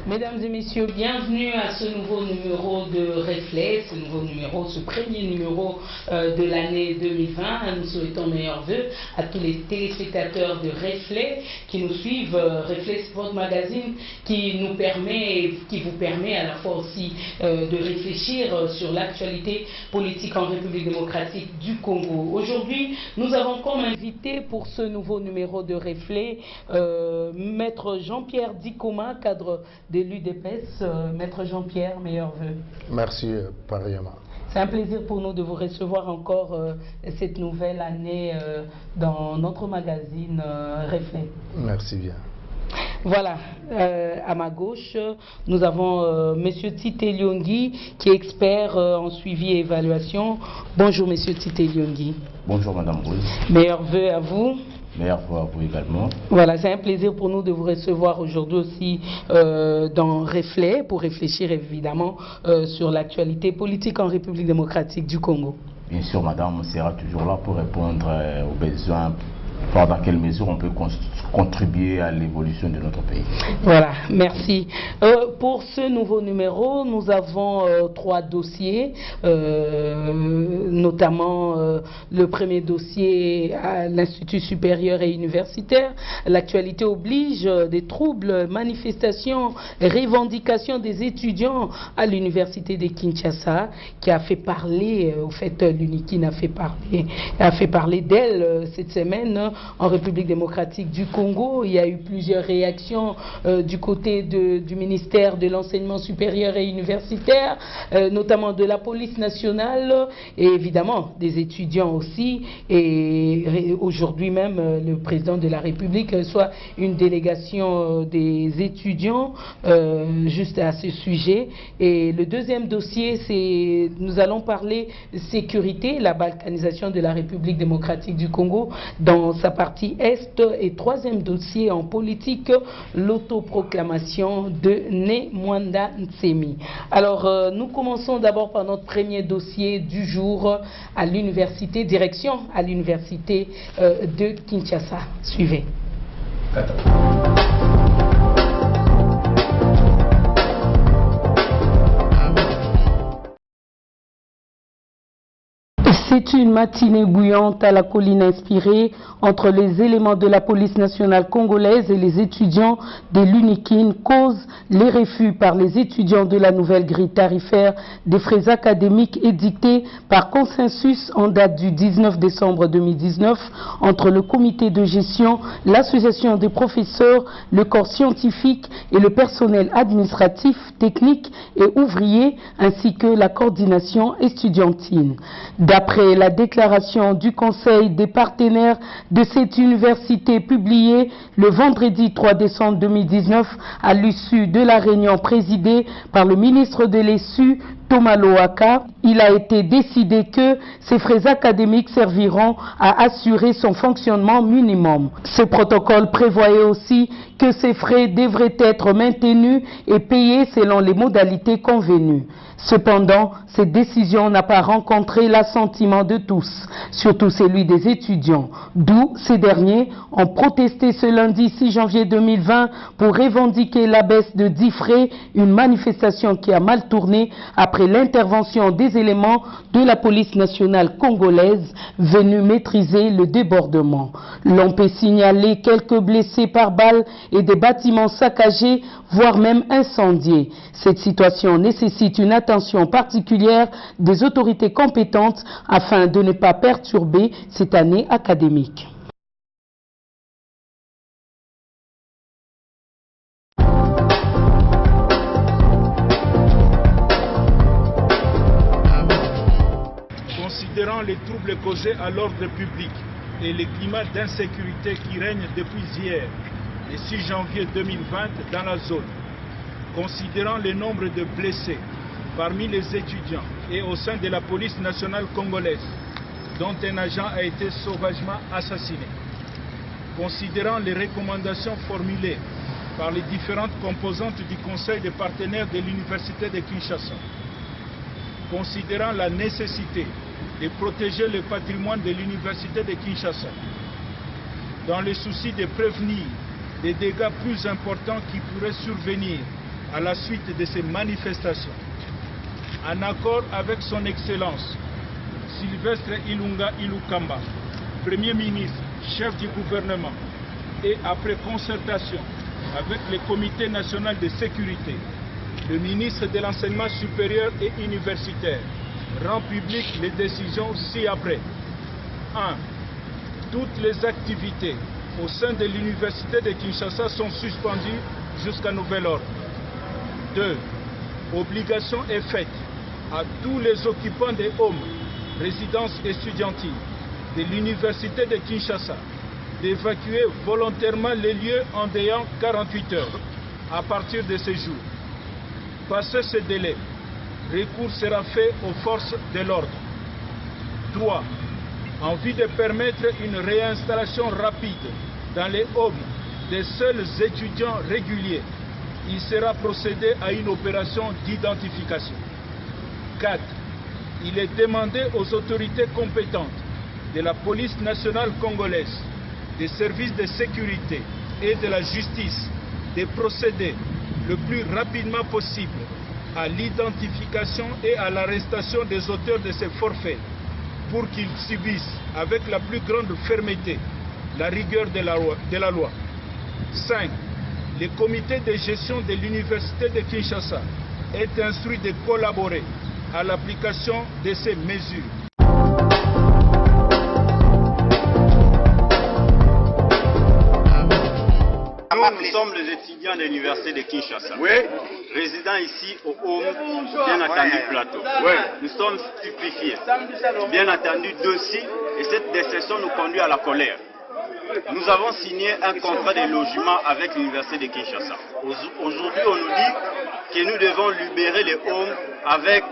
Mesdames et messieurs, bienvenue à ce nouveau numéro de Reflet, ce premier numéro de l'année 2020. Nous souhaitons meilleurs vœux à tous les téléspectateurs de Reflet qui nous suivent. Reflet, c'est votre magazine qui vous permet à la fois aussi de réfléchir sur l'actualité politique en République démocratique du Congo. Aujourd'hui, nous avons comme invité pour ce nouveau numéro de Reflet Maître Jean-Pierre Dikoma, cadre de l'UDPS. Maître Jean-Pierre, meilleurs vœux. Merci, pareillement. C'est un plaisir pour nous de vous recevoir encore cette nouvelle année dans notre magazine Reflet. Merci bien. Voilà, à ma gauche, nous avons Monsieur Tite Lyongi, qui est expert en suivi et évaluation. Bonjour Monsieur Tite Lyongi. Bonjour Madame Rose. Meilleurs vœux à vous. Meilleurs vœux à vous également. Voilà, c'est un plaisir pour nous de vous recevoir aujourd'hui aussi dans Reflet, pour réfléchir évidemment sur l'actualité politique en République démocratique du Congo. Bien sûr, Madame, on sera toujours là pour répondre aux besoins, voir dans quelle mesure on peut contribuer à l'évolution de notre pays. Voilà, merci. Pour ce nouveau numéro, nous avons 3 dossiers, notamment le premier dossier à l'Institut supérieur et universitaire. L'actualité oblige, des troubles, manifestations, revendications des étudiants à l'université de Kinshasa, qui a fait parler, au fait l'UNIKIN a fait parler d'elle cette semaine en République démocratique du Congo. Il y a eu plusieurs réactions du côté du ministère de l'enseignement supérieur et universitaire, notamment de la police nationale et évidemment des étudiants aussi. Et aujourd'hui même, le président de la République soit une délégation des étudiants juste à ce sujet. Et le deuxième dossier, c'est, nous allons parler sécurité, la balkanisation de la République démocratique du Congo dans sa partie Est. Et troisième dossier en politique, l'autoproclamation de Né Mwanda Nsemi. Alors, nous commençons d'abord par notre premier dossier du jour à l'université, direction à l'université de Kinshasa. Suivez. C'est une matinée bouillante à la colline inspirée entre les éléments de la police nationale congolaise et les étudiants de l'UNIKIN cause les refus par les étudiants de la nouvelle grille tarifaire des frais académiques édictée par consensus en date du 19 décembre 2019 entre le comité de gestion, l'association des professeurs, le corps scientifique et le personnel administratif, technique et ouvrier ainsi que la coordination estudiantine. D'après la déclaration du Conseil des partenaires de cette université publiée le vendredi 3 décembre 2019 à l'issue de la réunion présidée par le ministre de l'ESU, Thomas Loaka, il a été décidé que ces frais académiques serviront à assurer son fonctionnement minimum. Ce protocole prévoyait aussi que ces frais devraient être maintenus et payés selon les modalités convenues. Cependant, cette décision n'a pas rencontré l'assentiment de tous, surtout celui des étudiants, d'où ces derniers ont protesté ce lundi 6 janvier 2020 pour revendiquer la baisse de 10 frais, une manifestation qui a mal tourné après l'intervention des éléments de la police nationale congolaise venus maîtriser le débordement. L'on peut signaler quelques blessés par balle et des bâtiments saccagés, voire même incendiés. Cette situation nécessite une attention particulière des autorités compétentes afin de ne pas perturber cette année académique. Considérant les troubles causés à l'ordre public et les climats d'insécurité qui règnent depuis hier, le 6 janvier 2020 dans la zone, considérant le nombre de blessés parmi les étudiants et au sein de la police nationale congolaise, dont un agent a été sauvagement assassiné, considérant les recommandations formulées par les différentes composantes du Conseil des partenaires de l'Université de Kinshasa, considérant la nécessité de protéger le patrimoine de l'Université de Kinshasa, dans le souci de prévenir des dégâts plus importants qui pourraient survenir à la suite de ces manifestations, en accord avec son Excellence Sylvestre Ilunga Ilukamba, Premier ministre, chef du gouvernement, et après concertation avec le Comité national de sécurité, le ministre de l'Enseignement supérieur et universitaire rend public les décisions ci-après. 1. Toutes les activités au sein de l'université de Kinshasa sont suspendues jusqu'à nouvel ordre. 2. Obligation est faite à tous les occupants des homes, résidences estudiantiles de l'université de Kinshasa d'évacuer volontairement les lieux en délai 48 heures à partir de ce jour. Passé ce délai, recours sera fait aux forces de l'ordre. 3. En vue de permettre une réinstallation rapide dans les homes des seuls étudiants réguliers, il sera procédé à une opération d'identification. 4. Il est demandé aux autorités compétentes de la police nationale congolaise, des services de sécurité et de la justice de procéder le plus rapidement possible à l'identification et à l'arrestation des auteurs de ces forfaits pour qu'ils subissent avec la plus grande fermeté la rigueur de la loi. 5. Le comité de gestion de l'université de Kinshasa est instruit de collaborer à l'application de ces mesures. Nous sommes les étudiants de l'université de Kinshasa, résidant ici au home, bien entendu plateau. Nous sommes stupéfiés, bien entendu dossier, et cette déception nous conduit à la colère. Nous avons signé un contrat de logement avec l'université de Kinshasa. Aujourd'hui, on nous dit que nous devons libérer les homes avec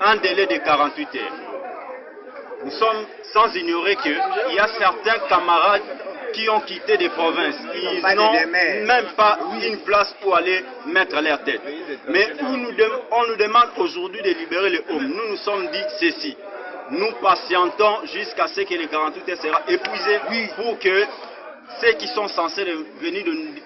un délai de 48 heures. Nous sommes sans ignorer qu'il y a certains camarades qui ont quitté des provinces. Ils n'ont même pas une place pour aller mettre leur tête. Mais on nous demande aujourd'hui de libérer les hommes. Nous nous sommes dit ceci. Nous patientons jusqu'à ce que les 48 heures sera épuisé pour que ceux qui sont censés venir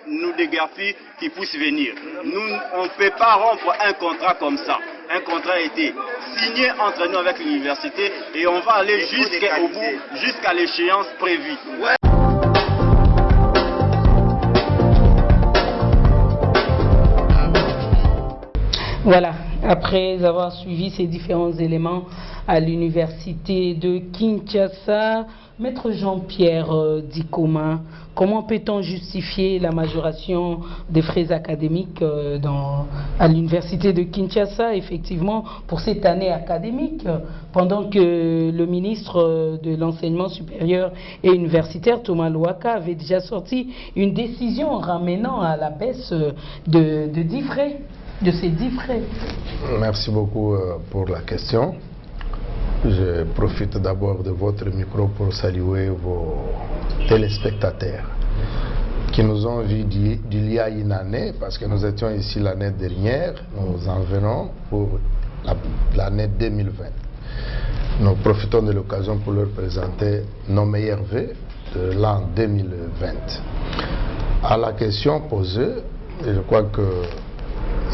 nous déguerpir, qui puissent venir. Nous, on ne peut pas rompre un contrat comme ça. Un contrat a été signé entre nous avec l'université et on va aller jusqu'au bout, jusqu'à l'échéance prévue. Voilà, après avoir suivi ces différents éléments à l'université de Kinshasa, Maître Jean-Pierre Dikoma, comment peut-on justifier la majoration des frais académiques à l'université de Kinshasa, effectivement, pour cette année académique, pendant que le ministre de l'Enseignement supérieur et universitaire, Thomas Louaka, avait déjà sorti une décision ramenant à la baisse de 10 frais, de ces 10 frais. Merci beaucoup pour la question. Je profite d'abord de votre micro pour saluer vos téléspectateurs qui nous ont vus d'il y a une année, parce que nous étions ici l'année dernière, nous en venons pour l'année 2020. Nous profitons de l'occasion pour leur présenter nos meilleurs vœux de l'an 2020. À la question posée, je crois que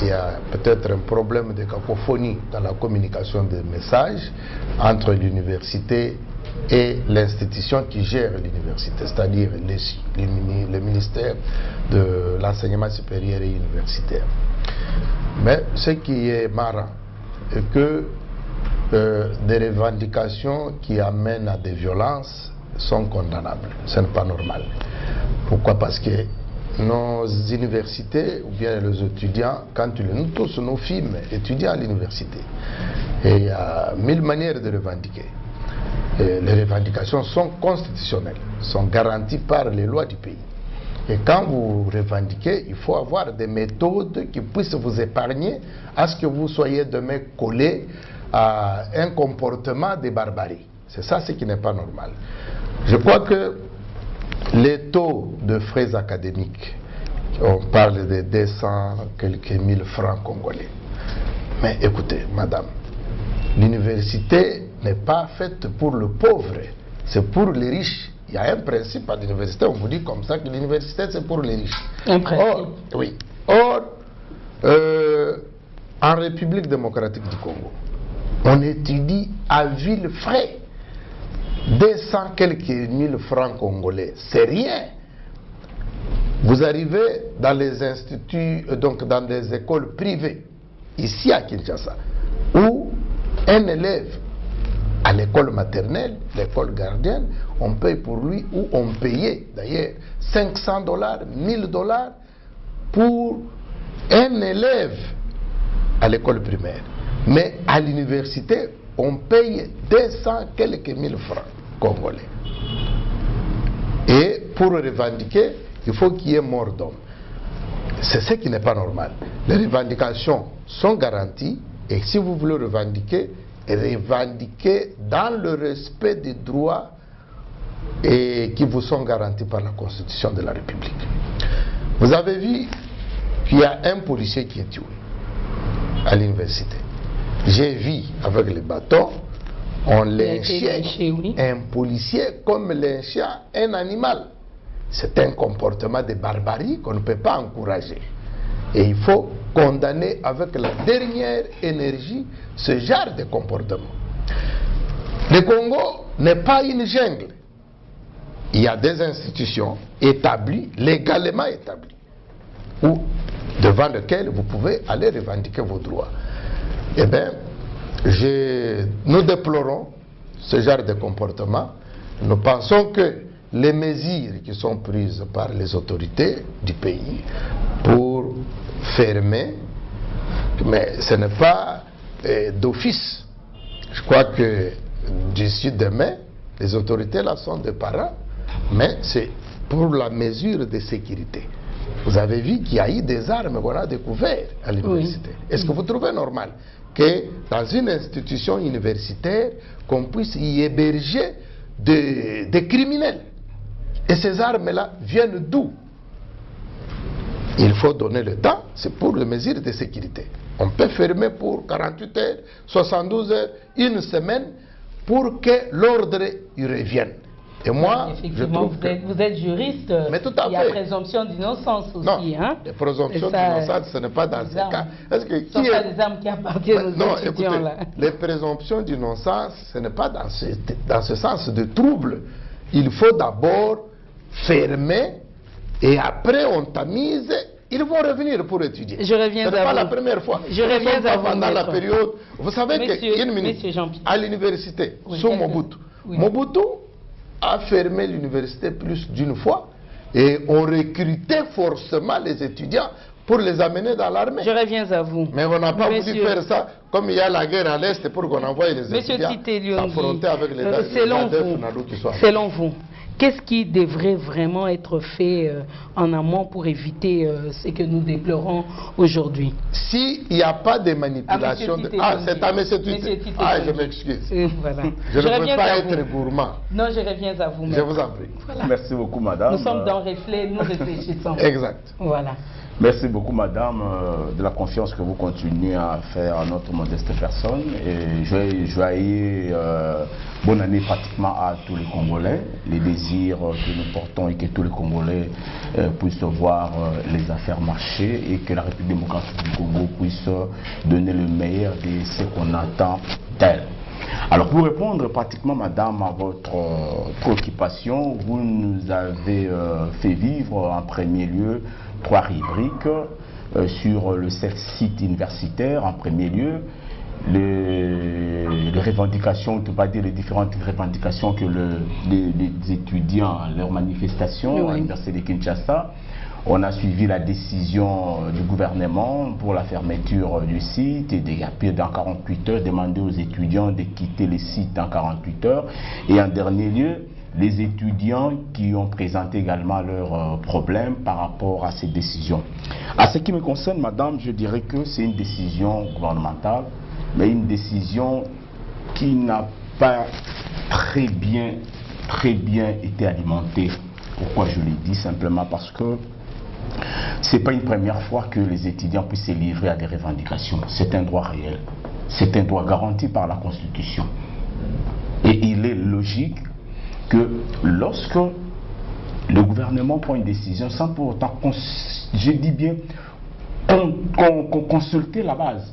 il y a peut-être un problème de cacophonie dans la communication des messages entre l'université et l'institution qui gère l'université, c'est-à-dire le ministère de l'enseignement supérieur et universitaire. Mais ce qui est marrant est que des revendications qui amènent à des violences sont condamnables. Ce n'est pas normal. Pourquoi? Parce que nos universités, ou bien les étudiants, nous tous, nos filles étudiants à l'université, et il y a 1000 manières de revendiquer. Et les revendications sont constitutionnelles, sont garanties par les lois du pays. Et quand vous revendiquez, il faut avoir des méthodes qui puissent vous épargner à ce que vous soyez demain collé à un comportement de barbarie. C'est ça ce qui n'est pas normal. Je crois que les taux de frais académiques, on parle de 200 quelques 1000 francs congolais. Mais écoutez, madame, l'université n'est pas faite pour le pauvre, c'est pour les riches. Il y a un principe à l'université, on vous dit comme ça que l'université c'est pour les riches. Un principe. Or, oui. Or, En République démocratique du Congo, on étudie à vil frais 200 quelques mille francs congolais. C'est rien. Vous arrivez dans les instituts, donc dans des écoles privées, ici à Kinshasa, où un élève à l'école maternelle, l'école gardienne, on paye pour lui, ou on payait d'ailleurs $500, $1000 pour un élève à l'école primaire. Mais à l'université, on paye 200 quelques mille francs congolais. Et pour revendiquer, il faut qu'il y ait mort d'homme. C'est ce qui n'est pas normal. Les revendications sont garanties, et si vous voulez revendiquer dans le respect des droits qui vous sont garantis par la Constitution de la République. Vous avez vu qu'il y a un policier qui est tué à l'université. J'ai vu avec les bâtons, on lynchait un policier comme lynchait un animal. C'est un comportement de barbarie qu'on ne peut pas encourager. Et il faut condamner avec la dernière énergie ce genre de comportement. Le Congo n'est pas une jungle. Il y a des institutions établies, légalement établies, devant lesquelles vous pouvez aller revendiquer vos droits. Eh bien, nous déplorons ce genre de comportement. Nous pensons que les mesures qui sont prises par les autorités du pays pour fermer, mais ce n'est pas d'office. Je crois que d'ici demain, les autorités là sont des parents, mais c'est pour la mesure de sécurité. Vous avez vu qu'il y a eu des armes qu'on a découvertes à l'université. Oui. Est-ce que vous trouvez normal que dans une institution universitaire, qu'on puisse y héberger des criminels? Et ces armes-là viennent d'où? Il faut donner le temps, c'est pour les mesures de sécurité. On peut fermer pour 48 heures, 72 heures, une semaine, pour que l'ordre y revienne. Et moi, effectivement, vous êtes juriste, mais tout à il y a présomption d'innocence aussi. Non, hein? La présomption d'innocence, ce n'est pas dans ces cas. Ce ne sont pas des armes qui appartiennent aux étudiants. Là. Les présomptions d'innocence, ce n'est pas dans ce sens de trouble. Il faut d'abord fermer et après on tamise. Ils vont revenir pour étudier. Je reviens à vous. Ce n'est pas la première fois. Je reviens à vous. Pendant la période, vous savez qu'à l'université, sous Mobutu, Mobutu a fermé l'université plus d'une fois et on recrutait forcément les étudiants pour les amener dans l'armée. Je reviens à vous. Mais on n'a pas voulu faire ça comme il y a la guerre à l'Est pour qu'on envoie les étudiants s'affronter avec les selon vous, qu'est-ce qui devrait vraiment être fait en amont pour éviter ce que nous déplorons aujourd'hui? S'il n'y a pas de manipulation... c'est à M. Tite. Je m'excuse. Voilà. Je ne veux pas être gourmand. Non, je reviens à vous. Je vous en prie. Voilà. Merci beaucoup, madame. Nous sommes dans reflet, nous réfléchissons. Exact. Voilà. Merci beaucoup, madame, de la confiance que vous continuez à faire à notre modeste personne. Et joyeux bonne année pratiquement à tous les Congolais. Les désirs que nous portons et que tous les Congolais puissent voir les affaires marcher et que la République démocratique du Congo puisse donner le meilleur de ce qu'on attend d'elle. Alors, pour répondre pratiquement, madame, à votre préoccupation, vous nous avez fait vivre en premier lieu 3 rubriques sur le site universitaire. En premier lieu, les revendications, on ne peut pas dire les différentes revendications que les étudiants, leurs manifestations à l'université de Kinshasa. On a suivi la décision du gouvernement pour la fermeture du site et dans 48 heures, demander aux étudiants de quitter le site dans 48 heures. Et en dernier lieu, les étudiants qui ont présenté également leurs problèmes par rapport à ces décisions. À ce qui me concerne, madame, je dirais que c'est une décision gouvernementale, mais une décision qui n'a pas très bien été alimentée. Pourquoi je l'ai dit? Simplement parce que ce n'est pas une première fois que les étudiants puissent se livrer à des revendications. C'est un droit réel. C'est un droit garanti par la Constitution. Et il est logique que lorsque le gouvernement prend une décision, sans pour autant, je dis bien, consulter la base.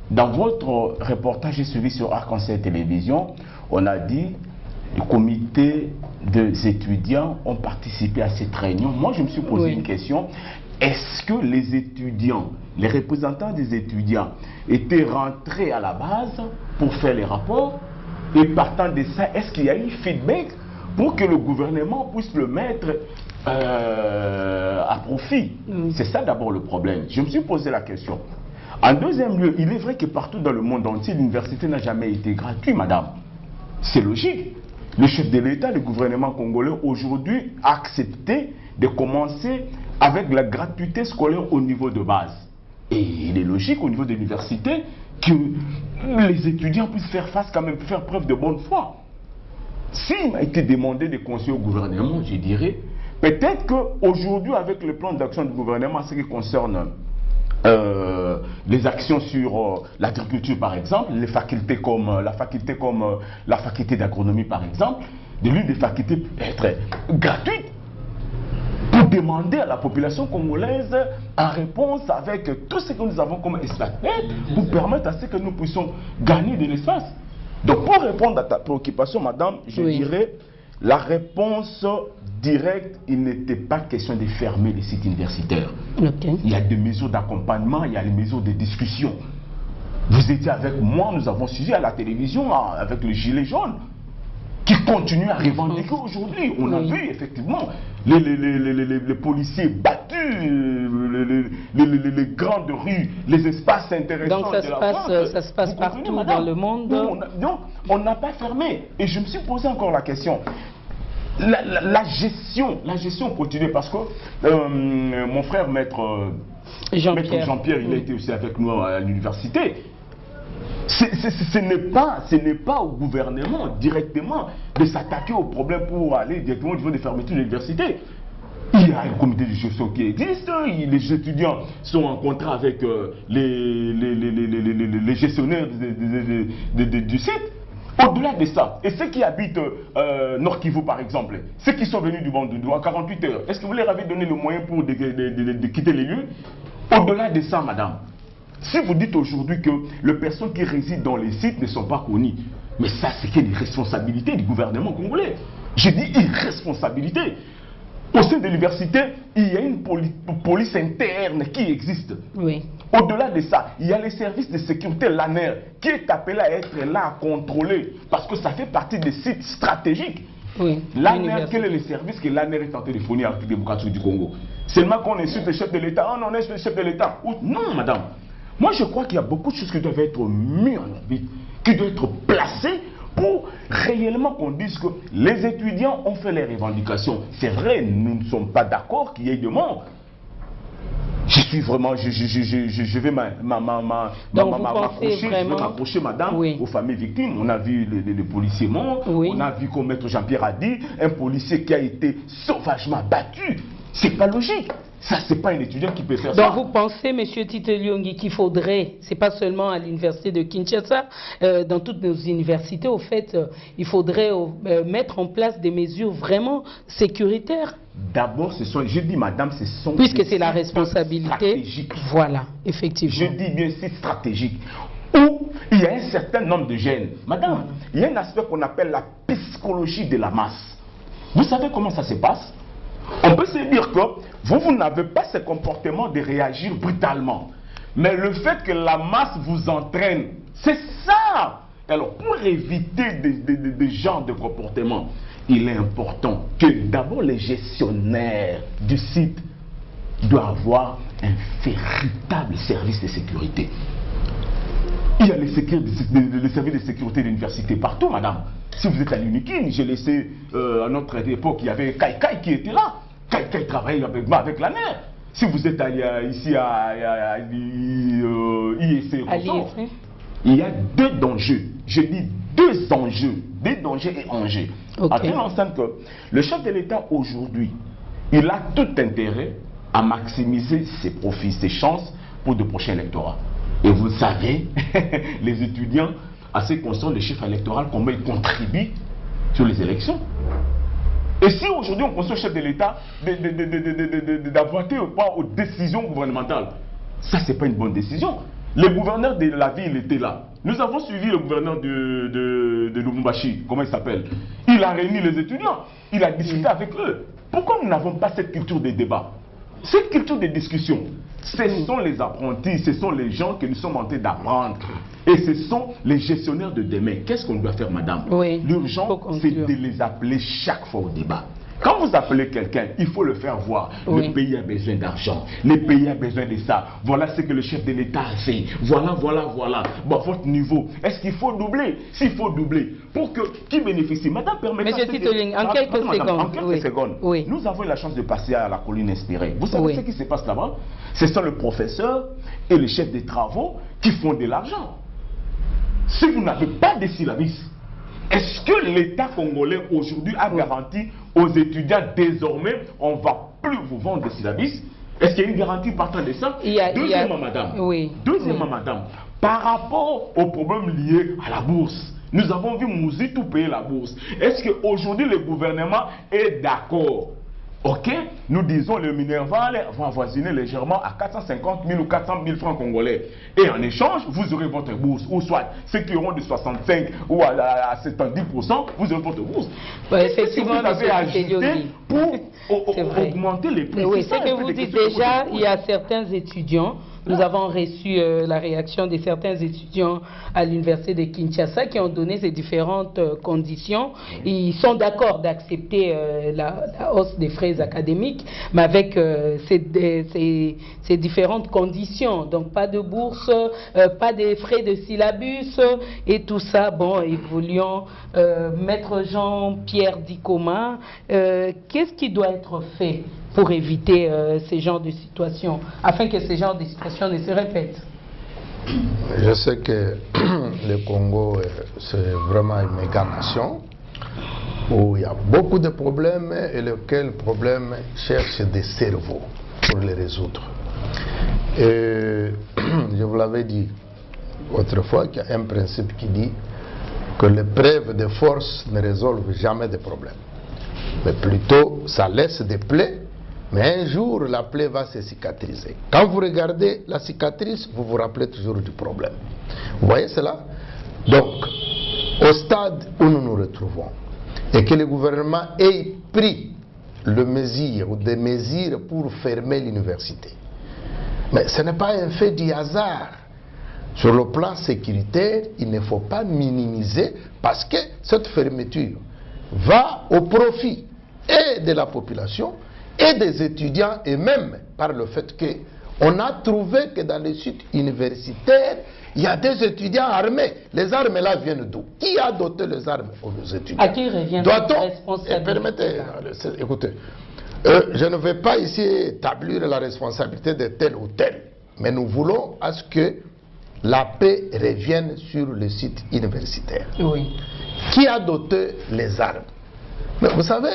Dans votre reportage suivi sur Arc-en-Ciel Télévision, on a dit le comité des étudiants ont participé à cette réunion. Moi, je me suis posé une question. Est-ce que les étudiants, les représentants des étudiants étaient rentrés à la base pour faire les rapports? Et partant de ça, est-ce qu'il y a eu feedback pour que le gouvernement puisse le mettre à profit? C'est ça d'abord le problème. Je me suis posé la question. En deuxième lieu, il est vrai que partout dans le monde entier, l'université n'a jamais été gratuite, madame. C'est logique. Le chef de l'État, le gouvernement congolais, aujourd'hui, a accepté de commencer avec la gratuité scolaire au niveau de base. Et il est logique au niveau de l'université que les étudiants puissent faire face quand même, faire preuve de bonne foi. S'il m'a été demandé de conseiller au gouvernement, je dirais, peut-être qu'aujourd'hui, avec le plan d'action du gouvernement, ce qui concerne les actions sur l'agriculture par exemple, les facultés comme la faculté d'agronomie par exemple, de l'une des facultés peut être gratuite pour demander à la population congolaise en réponse avec tout ce que nous avons comme espace pour permettre à ce que nous puissions gagner de l'espace. Donc pour répondre à ta préoccupation madame, je dirais la réponse directe, il n'était pas question de fermer les sites universitaires. Il y a des mesures d'accompagnement, il y a les mesures de discussion. Vous étiez avec moi, nous avons suivi à la télévision avec le gilet jaune qui continue à revendiquer aujourd'hui. On a vu effectivement les policiers battus, les grandes rues, les espaces intéressants. Donc ça se passe partout dans le monde. Donc on n'a pas fermé. Et je me suis posé encore la question. La gestion continue parce que mon frère maître Jean-Pierre, il a été aussi avec nous à l'université. Ce n'est pas au gouvernement directement de s'attaquer au problème pour aller directement au niveau des fermetures de l'université. Il y a un comité de gestion qui existe, les étudiants sont en contrat avec les gestionnaires du site. Au-delà de ça, et ceux qui habitent Nord Kivu par exemple, ceux qui sont venus du Bandundu en 48 heures, est-ce que vous leur avez donné le moyen pour de quitter les lieux? Au-delà de ça, madame, si vous dites aujourd'hui que les personnes qui résident dans les sites ne sont pas connues, mais ça c'est une irresponsabilité du gouvernement congolais. Je dis irresponsabilité. Au sein de l'université, il y a une police interne qui existe. Au-delà de ça, il y a les services de sécurité, l'ANER, qui est appelé à être là, à contrôler, parce que ça fait partie des sites stratégiques. L'ANER, quel est le service que l'ANER est en train de fournir à la République démocratique du Congo? Seulement qu'on insulte le chef de l'État. Oh non, on insulte le chef de l'État. Non, madame. Moi, je crois qu'il y a beaucoup de choses qui doivent être mises en orbite, qui doivent être placées pour réellement qu'on dise que les étudiants ont fait les revendications. C'est vrai, nous ne sommes pas d'accord qu'il y ait de morts. Je suis vraiment, je vais m'approcher, madame, aux familles victimes. On a vu les policiers morts, on a vu comme maître Jean-Pierre a dit, un policier qui a été sauvagement battu. C'est pas logique. Ça, c'est pas un étudiant qui peut faire ça. Donc vous pensez, M. Tite Lyongi, qu'il faudrait, c'est pas seulement à l'université de Kinshasa, dans toutes nos universités, au fait, il faudrait mettre en place des mesures vraiment sécuritaires. D'abord, ce sont, je dis madame, ce sont... Puisque c'est la responsabilité. Voilà, effectivement. Je dis bien, c'est stratégique. Où il y a un certain nombre de jeunes. Madame, il y a un aspect qu'on appelle la psychologie de la masse. Vous savez comment ça se passe? On peut se dire que vous n'avez pas ce comportement de réagir brutalement. Mais le fait que la masse vous entraîne, c'est ça. Alors, pour éviter des genres de comportements, il est important que d'abord les gestionnaires du site doivent avoir un véritable service de sécurité. Il y a les services de sécurité de l'université partout, madame. Si vous êtes à l'UNIKIN, j'ai laissé à notre époque, il y avait Kai qui était là. Kai travaillait avec la NER. Si vous êtes ici à IEC, il y a deux dangers. Je dis deux enjeux. Des dangers et enjeux. À tel enceinte que le chef de l'État aujourd'hui, il a tout intérêt à maximiser ses profits, ses chances pour de prochains électorats. Et vous savez, les étudiants, assez conscients des chiffres électoraux, comment ils contribuent sur les élections. Et si aujourd'hui on conseille au chef de l'État d'avoir ou pas aux décisions gouvernementales, Ça, c'est pas une bonne décision. Le gouverneur de la ville était là. Nous avons suivi le gouverneur de Lubumbashi, comment il s'appelle. Il a réuni les étudiants, il a discuté avec eux. Pourquoi nous n'avons pas cette culture de débat? Cette culture de discussion, ce sont les apprentis, ce sont les gens que nous sommes en train d'apprendre. Et ce sont les gestionnaires de demain. Qu'est-ce qu'on doit faire, madame? L'urgence, c'est de les appeler chaque fois au débat. Quand vous appelez quelqu'un, il faut le faire voir. Le pays a besoin d'argent. Le pays a besoin de ça. Voilà ce que le chef de l'État a fait. Voilà. Bon, à votre niveau, est-ce qu'il faut doubler? S'il faut doubler, pour que qui bénéficie? Madame, permettez-moi. Monsieur Titeling, en quelques secondes. En quelques secondes. Nous avons eu la chance de passer à la colline inspirée. Vous savez ce qui se passe là-bas? Ce sont le professeur et le chef des travaux qui font de l'argent. Si vous n'avez pas de syllabus, est-ce que l'État congolais aujourd'hui a garanti aux étudiants désormais, on ne va plus vous vendre des syllabus? Est-ce qu'il y a une garantie partant de ça? Deuxièmement, madame, par rapport aux problèmes liés à la bourse, nous avons vu Mouzitou payer la bourse. Est-ce qu'aujourd'hui le gouvernement est d'accord? Ok, nous disons le Minerval va avoisiner légèrement à 450 000 ou 400 000 francs congolais. Et en échange, vous aurez votre bourse. Ou soit ceux qui auront de 65 ou à 70%, vous aurez votre bourse. Effectivement, vous avez ajouté pour augmenter les prix. Oui, c'est que vous dites déjà, il y a certains étudiants. Nous avons reçu la réaction de certains étudiants à l'université de Kinshasa qui ont donné ces différentes conditions. Ils sont d'accord d'accepter la hausse des frais académiques, mais avec ces différentes conditions. Donc pas de bourse, pas de frais de syllabus et tout ça. Bon, évoluons. Maître Jean-Pierre Dikoma, qu'est-ce qui doit être fait pour éviter ces genres de situations, afin que ces genres de situations ne se répètent? Je sais que le Congo, c'est vraiment une méga nation où il y a beaucoup de problèmes et lesquels problèmes cherchent des cerveaux pour les résoudre. Et je vous l'avais dit autrefois qu'il y a un principe qui dit que les preuves de force ne résolvent jamais des problèmes, mais plutôt ça laisse des plaies. Mais un jour, la plaie va se cicatriser. Quand vous regardez la cicatrice, vous vous rappelez toujours du problème. Vous voyez cela? Donc, au stade où nous nous retrouvons, et que le gouvernement ait pris le mesure ou des mesures pour fermer l'université. Mais ce n'est pas un fait du hasard. Sur le plan sécuritaire, il ne faut pas minimiser parce que cette fermeture va au profit et de la population et des étudiants, et même par le fait qu'on a trouvé que dans les sites universitaires, il y a des étudiants armés. Les armes là viennent d'où? Qui a doté les armes aux étudiants? À qui revient la responsabilité? Permettez, écoutez, je ne vais pas ici établir la responsabilité de tel ou tel, mais nous voulons à ce que la paix revienne sur le site universitaire. Oui. Qui a doté les armes? Mais vous savez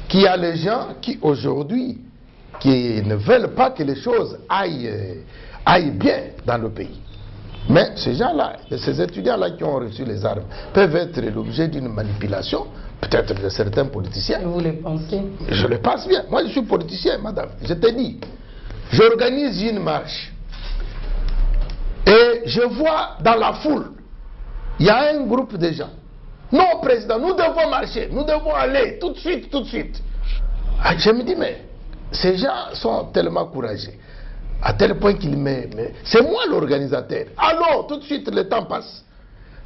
qu'il y a les gens qui aujourd'hui qui ne veulent pas que les choses aillent bien dans le pays. Mais ces gens-là, ces étudiants-là qui ont reçu les armes peuvent être l'objet d'une manipulation, peut-être de certains politiciens. Vous le pensez? Je le pense bien. Moi, je suis politicien, madame. Je te dis, j'organise une marche. Et je vois dans la foule, il y a un groupe de gens. Non, président, nous devons marcher, nous devons aller tout de suite, tout de suite. Je me dis, mais ces gens sont tellement courageux, à tel point qu'ils c'est moi l'organisateur. Allons, tout de suite, le temps passe.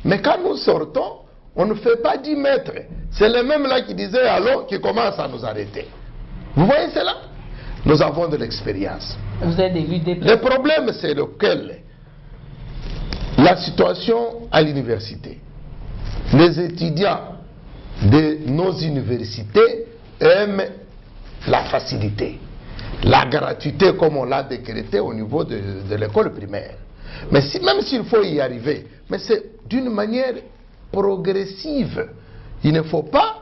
Mais quand nous sortons, on ne fait pas 10 mètres. C'est les mêmes là qui disaient allons, qui commencent à nous arrêter. Vous voyez cela? Nous avons de l'expérience. Vous avez vu des... Le problème, c'est lequel? La situation à l'université. Les étudiants de nos universités aiment la facilité, la gratuité comme on l'a décrété au niveau de l'école primaire. Mais même s'il faut y arriver, mais c'est d'une manière progressive. Il ne faut pas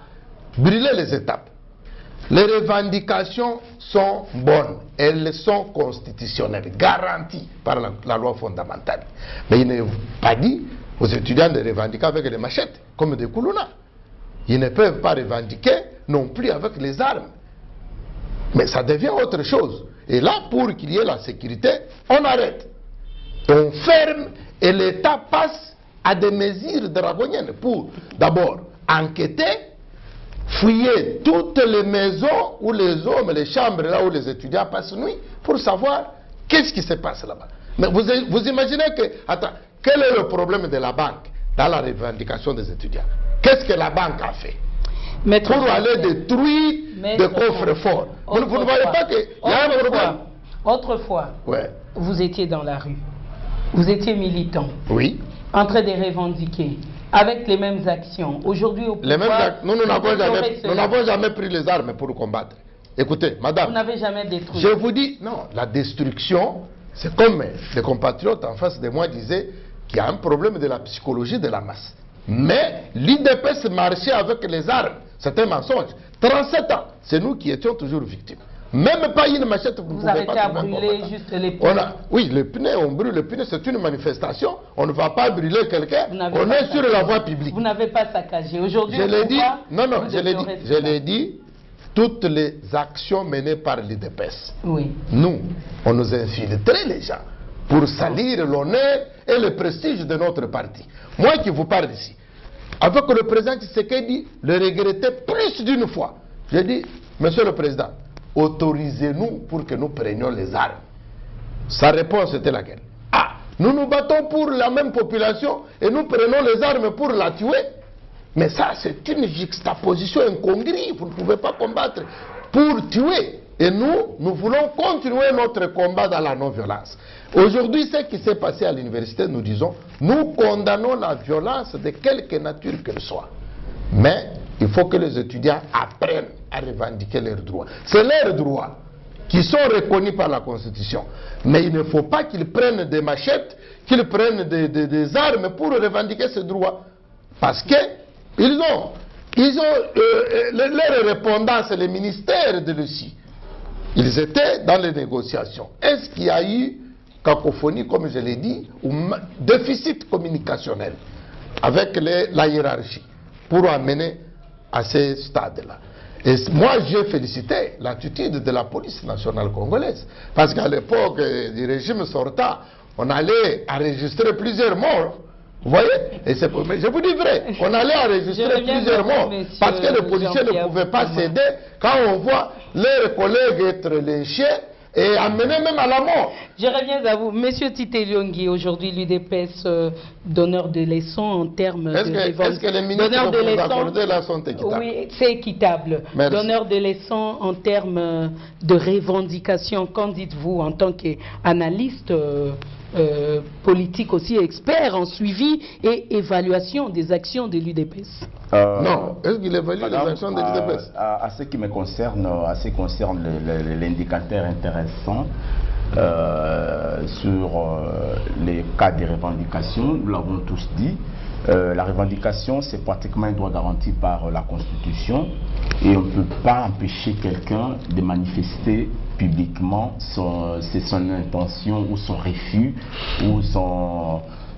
brûler les étapes. Les revendications sont bonnes, elles sont constitutionnelles, garanties par la loi fondamentale. Mais il n'est pas dit aux étudiants de revendiquer avec des machettes, comme des koulouna. Ils ne peuvent pas revendiquer non plus avec les armes. Mais ça devient autre chose. Et là, pour qu'il y ait la sécurité, on arrête. On ferme et l'État passe à des mesures draconiennes pour d'abord enquêter, fouiller toutes les maisons où les hommes, les chambres là où les étudiants passent nuit pour savoir qu'est-ce qui se passe là-bas. Mais vous imaginez que, attends, quel est le problème de la banque dans la revendication des étudiants? Qu'est-ce que la banque a fait pour aller détruire des coffres forts? Vous ne voyez pas qu'il y a un problème? Autrefois, vous étiez dans la rue, vous étiez militant, en train de revendiquer, avec les mêmes actions. Aujourd'hui, au pouvoir, nous n'avons jamais pris les armes pour combattre. Écoutez, madame, vous n'avez jamais détruit. Je vous dis, non, la destruction, c'est comme les compatriotes en face de moi disaient qu'il y a un problème de la psychologie de la masse. Mais l'UDPS marchait avec les armes. C'est un mensonge. 37 ans, c'est nous qui étions toujours victimes. Même pas une machette, vous ne pouvez pas brûler juste les pneus. Oui, les pneus, on brûle les pneus, c'est une manifestation. On ne va pas brûler quelqu'un. On est sur la voie publique. Vous n'avez pas saccagé. Aujourd'hui, je l'ai dit. Non, je l'ai dit. Toutes les actions menées par l'UDPS. Nous, on nous infiltrait les gens pour salir l'honneur et le prestige de notre parti. Moi qui vous parle ici, avec le président Tshisekedi, le regrettait plus d'une fois. J'ai dit, monsieur le président, autorisez-nous pour que nous prenions les armes. Sa réponse était laquelle? Ah, nous nous battons pour la même population et nous prenons les armes pour la tuer. Mais ça, c'est une juxtaposition incongrue. Vous ne pouvez pas combattre pour tuer. Et nous voulons continuer notre combat dans la non-violence. Aujourd'hui, ce qui s'est passé à l'université, nous disons, nous condamnons la violence de quelque nature qu'elle soit. Mais il faut que les étudiants apprennent à revendiquer leurs droits. C'est leurs droits qui sont reconnus par la Constitution. Mais il ne faut pas qu'ils prennent des machettes, qu'ils prennent des armes pour revendiquer ces droits. Parce que leurs répondants, c'est le ministère de l'UCI. Ils étaient dans les négociations. Est-ce qu'il y a eu cacophonie, comme je l'ai dit, ou déficit communicationnel avec la hiérarchie pour amener à ce stade-là? Et moi, j'ai félicité l'attitude de la police nationale congolaise. Parce qu'à l'époque du régime sortant, on allait enregistrer plusieurs morts. Vous voyez? Et je vous dis vrai, on allait enregistrer plusieurs morts. Parce que les policiers ne pouvaient pas céder quand on voit leurs collègues être lynchés et amenés même à la mort. Je reviens à vous. Monsieur Tite Lyongi, aujourd'hui l'UDPS donneur de leçons en termes de... Est-ce que les ministres que vous accordez là sont équitables? Oui, c'est équitable. Merci. Donneur de leçons en termes de revendication. Qu'en dites-vous en tant qu'analyste politique aussi, expert en suivi et évaluation des actions de l'UDPS? Non, est-ce qu'il évalue les actions de l'UDPS? À ce qui me concerne, l'indicateur intéressant sur les cas de revendication, nous l'avons tous dit. La revendication, c'est pratiquement un droit garanti par la Constitution et on ne peut pas empêcher quelqu'un de manifester publiquement son intention ou son refus ou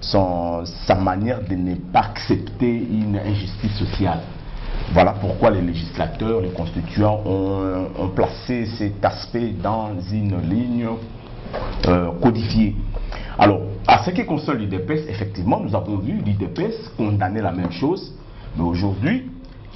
sa manière de ne pas accepter une injustice sociale. Voilà pourquoi les législateurs, les constituants ont placé cet aspect dans une ligne codifiée. Alors, à ce qui concerne l'UDPS, effectivement, nous avons vu l'UDPS condamner la même chose, mais aujourd'hui,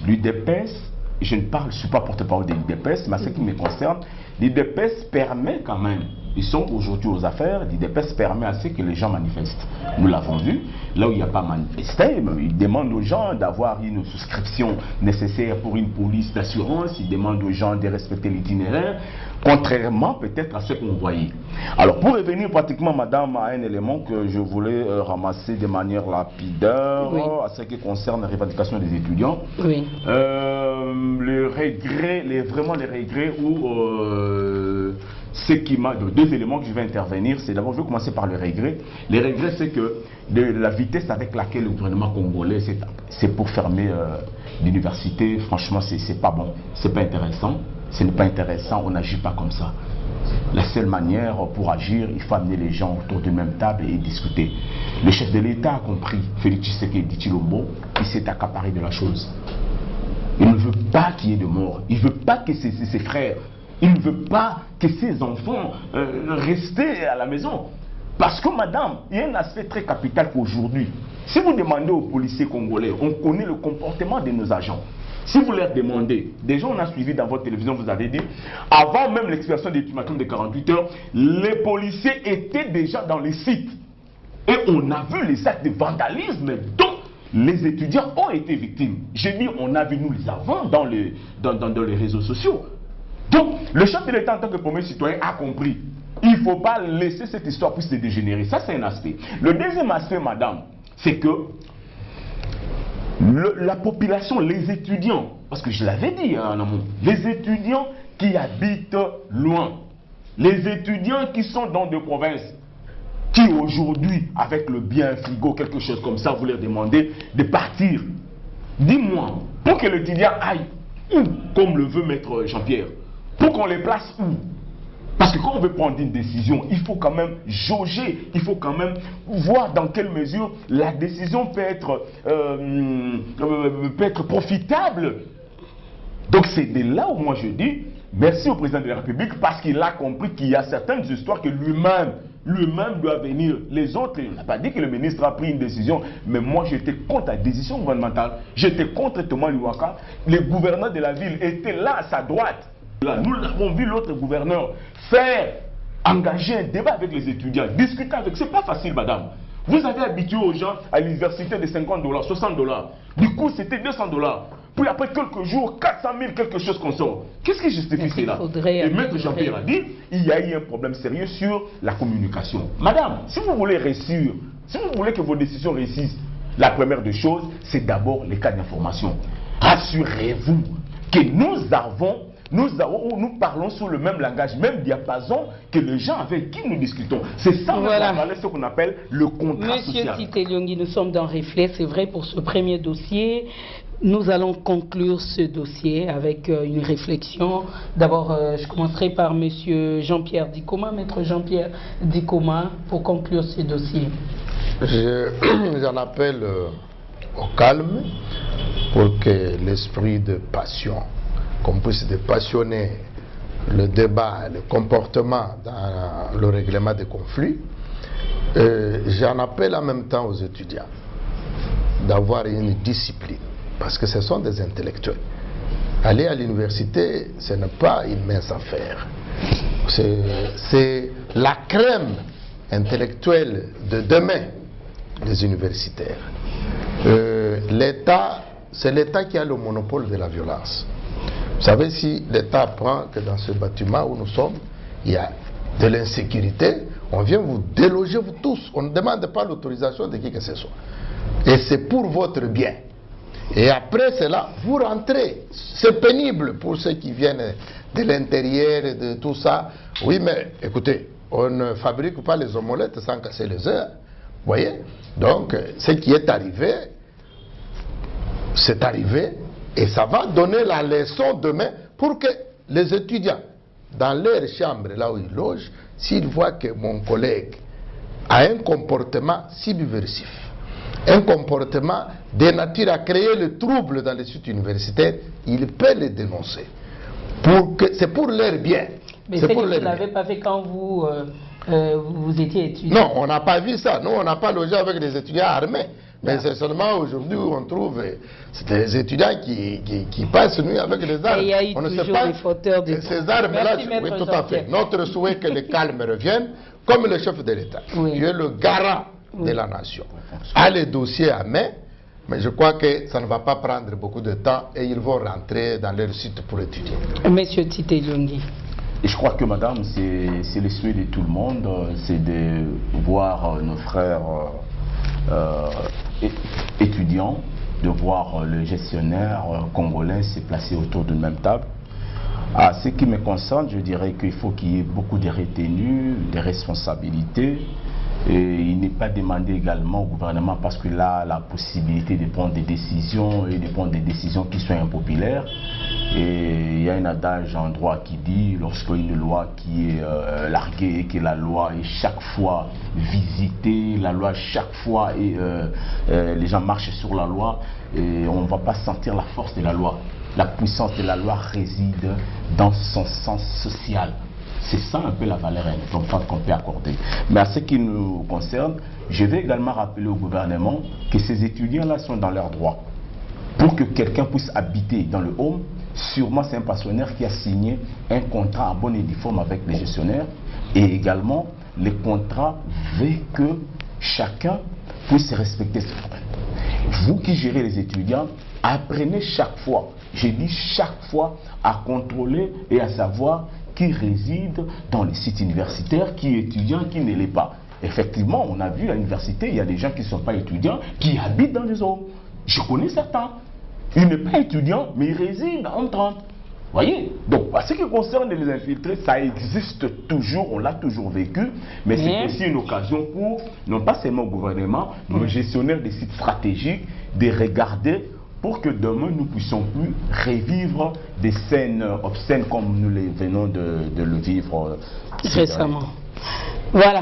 l'UDPS, je ne suis pas porte-parole de l'UDPS, mais à ce qui me concerne, l'UDPS permet quand même, ils sont aujourd'hui aux affaires, l'UDPS permet à ce que les gens manifestent. Nous l'avons vu, là où il n'y a pas manifesté, ils demandent aux gens d'avoir une souscription nécessaire pour une police d'assurance, ils demandent aux gens de respecter l'itinéraire, contrairement peut-être à ce qu'on voyait. Alors pour revenir pratiquement, madame, à un élément que je voulais ramasser de manière lapidaire, à ce qui concerne la revendication des étudiants, le regret, vraiment les regrets ou deux éléments que je vais intervenir, c'est d'abord, je vais commencer par le regret. Le regret, c'est que la vitesse avec laquelle le gouvernement congolais, c'est pour fermer l'université, franchement, c'est pas bon, c'est pas intéressant. Ce n'est pas intéressant, on n'agit pas comme ça. La seule manière pour agir, il faut amener les gens autour d'une même table et discuter. Le chef de l'État a compris, Félix Tshisekedi Tshilombo, il s'est accaparé de la chose. Il ne veut pas qu'il y ait de mort. Il ne veut pas que ses frères Il ne veut pas que ses enfants restent à la maison. Parce que, madame, il y a un aspect très capital qu'aujourd'hui, si vous demandez aux policiers congolais, on connaît le comportement de nos agents. Si vous leur demandez, déjà on a suivi dans votre télévision, vous avez dit, avant même l'expiration des ultimatums de 48 heures, les policiers étaient déjà dans les sites. Et on a vu les actes de vandalisme dont les étudiants ont été victimes. J'ai dit, on a vu, nous les avons dans les réseaux sociaux. Donc, le chef de l'État en tant que premier citoyen a compris. Il ne faut pas laisser cette histoire plus se dégénérer. Ça, c'est un aspect. Le deuxième aspect, madame, c'est que la population, les étudiants, parce que je l'avais dit en amont, les étudiants qui habitent loin, les étudiants qui sont dans des provinces, qui aujourd'hui, avec le bien frigo, quelque chose comme ça, vous leur demandez de partir. Dis-moi, pour que l'étudiant aille où, comme le veut maître Jean-Pierre, pour qu'on les place où? Parce que quand on veut prendre une décision, il faut quand même jauger, il faut quand même voir dans quelle mesure la décision peut être profitable. Donc c'est de là où moi je dis, merci au président de la République parce qu'il a compris qu'il y a certaines histoires que lui-même doit venir. Les autres, il n'a pas dit que le ministre a pris une décision, mais moi j'étais contre la décision gouvernementale, j'étais contre Thomas Luwaka. Les gouverneurs de la ville étaient là à sa droite. Là, nous avons vu l'autre gouverneur engager un débat avec les étudiants, discuter avec. C'est pas facile, madame. Vous avez habitué aux gens à l'université de $50, $60. Du coup, c'était $200. Puis après quelques jours, 400 000, quelque chose qu'on sort. Qu'est-ce qui justifie cela? Et maître Jean-Pierre a dit, il y a eu un problème sérieux sur la communication. Madame, si vous voulez réussir, si vous voulez que vos décisions réussissent, la première des choses, c'est d'abord les cas d'information. Rassurez-vous que nous parlons sur le même langage, même diapason que les gens avec qui nous discutons. C'est ça, voilà, ce qu'on appelle le contrat social. Monsieur Tite Lyongi, nous sommes dans Réflexe, c'est vrai, pour ce premier dossier. Nous allons conclure ce dossier avec une réflexion. D'abord, je commencerai par monsieur Jean-Pierre Dikoma, maître Jean-Pierre Dikoma, pour conclure ce dossier. J'en appelle au calme pour que l'esprit de passion, qu'on puisse dépassionner le débat, le comportement dans le règlement des conflits. J'en appelle en même temps aux étudiants d'avoir une discipline, parce que ce sont des intellectuels. Aller à l'université, ce n'est pas une mince affaire. C'est la crème intellectuelle de demain, les universitaires. C'est l'État qui a le monopole de la violence. Vous savez, si l'État apprend que dans ce bâtiment où nous sommes, il y a de l'insécurité, on vient vous déloger, vous tous. On ne demande pas l'autorisation de qui que ce soit. Et c'est pour votre bien. Et après cela, vous rentrez. C'est pénible pour ceux qui viennent de l'intérieur et de tout ça. Oui, mais écoutez, on ne fabrique pas les omelettes sans casser les œufs. Vous voyez? Donc, ce qui est arrivé, c'est arrivé. Et ça va donner la leçon demain pour que les étudiants, dans leur chambre, là où ils logent, s'ils voient que mon collègue a un comportement subversif, un comportement de nature à créer le trouble dans les sites universitaires, ils peuvent le dénoncer. C'est pour leur bien. Mais c'est que vous ne l'avez pas fait quand vous étiez étudiant. Non, on n'a pas vu ça. Nous, on n'a pas logé avec des étudiants armés. Mais c'est seulement aujourd'hui où on trouve des étudiants qui passent nuit avec des armes. Et il y a eu toujours des fauteurs de ces armes-là, oui, tout à fait. Notre souhait que le calme revienne, comme le chef de l'État. Oui. Tu es le garant de la nation. A les dossiers à main, mais je crois que ça ne va pas prendre beaucoup de temps et ils vont rentrer dans leur site pour étudier. Monsieur Tite Lyongi. Et je crois que, madame, c'est le souhait de tout le monde, c'est de voir nos frères étudiants, de voir le gestionnaire congolais se placer autour d'une même table. À ce qui me concerne, je dirais qu'il faut qu'il y ait beaucoup de retenues, de responsabilités. Et il n'est pas demandé également au gouvernement, parce qu'il a la possibilité de prendre des décisions et de prendre des décisions qui sont impopulaires. Et il y a un adage en droit qui dit, lorsqu'il y a une loi qui est larguée et que la loi est chaque fois visitée, la loi chaque fois, et les gens marchent sur la loi, et on ne va pas sentir la force de la loi. la puissance de la loi réside dans son sens social. C'est ça un peu la valeur importante qu'on peut accorder. Mais à ce qui nous concerne, je vais également rappeler au gouvernement que ces étudiants-là sont dans leurs droits. Pour que quelqu'un puisse habiter dans le home, sûrement c'est un pensionnaire qui a signé un contrat en bonne et due forme avec les gestionnaires. Et également, les contrats veulent que chacun puisse respecter ses droits. Vous qui gérez les étudiants, apprenez chaque fois, j'ai dit chaque fois, à contrôler et à savoir qui réside dans les sites universitaires, qui est étudiant, qui ne l'est pas. Effectivement, on a vu à l'université, il y a des gens qui ne sont pas étudiants, qui habitent dans les zones. Je connais certains. Il n'est pas étudiant, mais il réside en 30. Voyez? Donc, à ce qui concerne les infiltrés, ça existe toujours, on l'a toujours vécu, mais c'est aussi une occasion pour, non pas seulement au gouvernement, mais aux gestionnaires des sites stratégiques, de regarder pour que demain nous puissions plus revivre des scènes obscènes comme nous les venons de le vivre récemment. Voilà.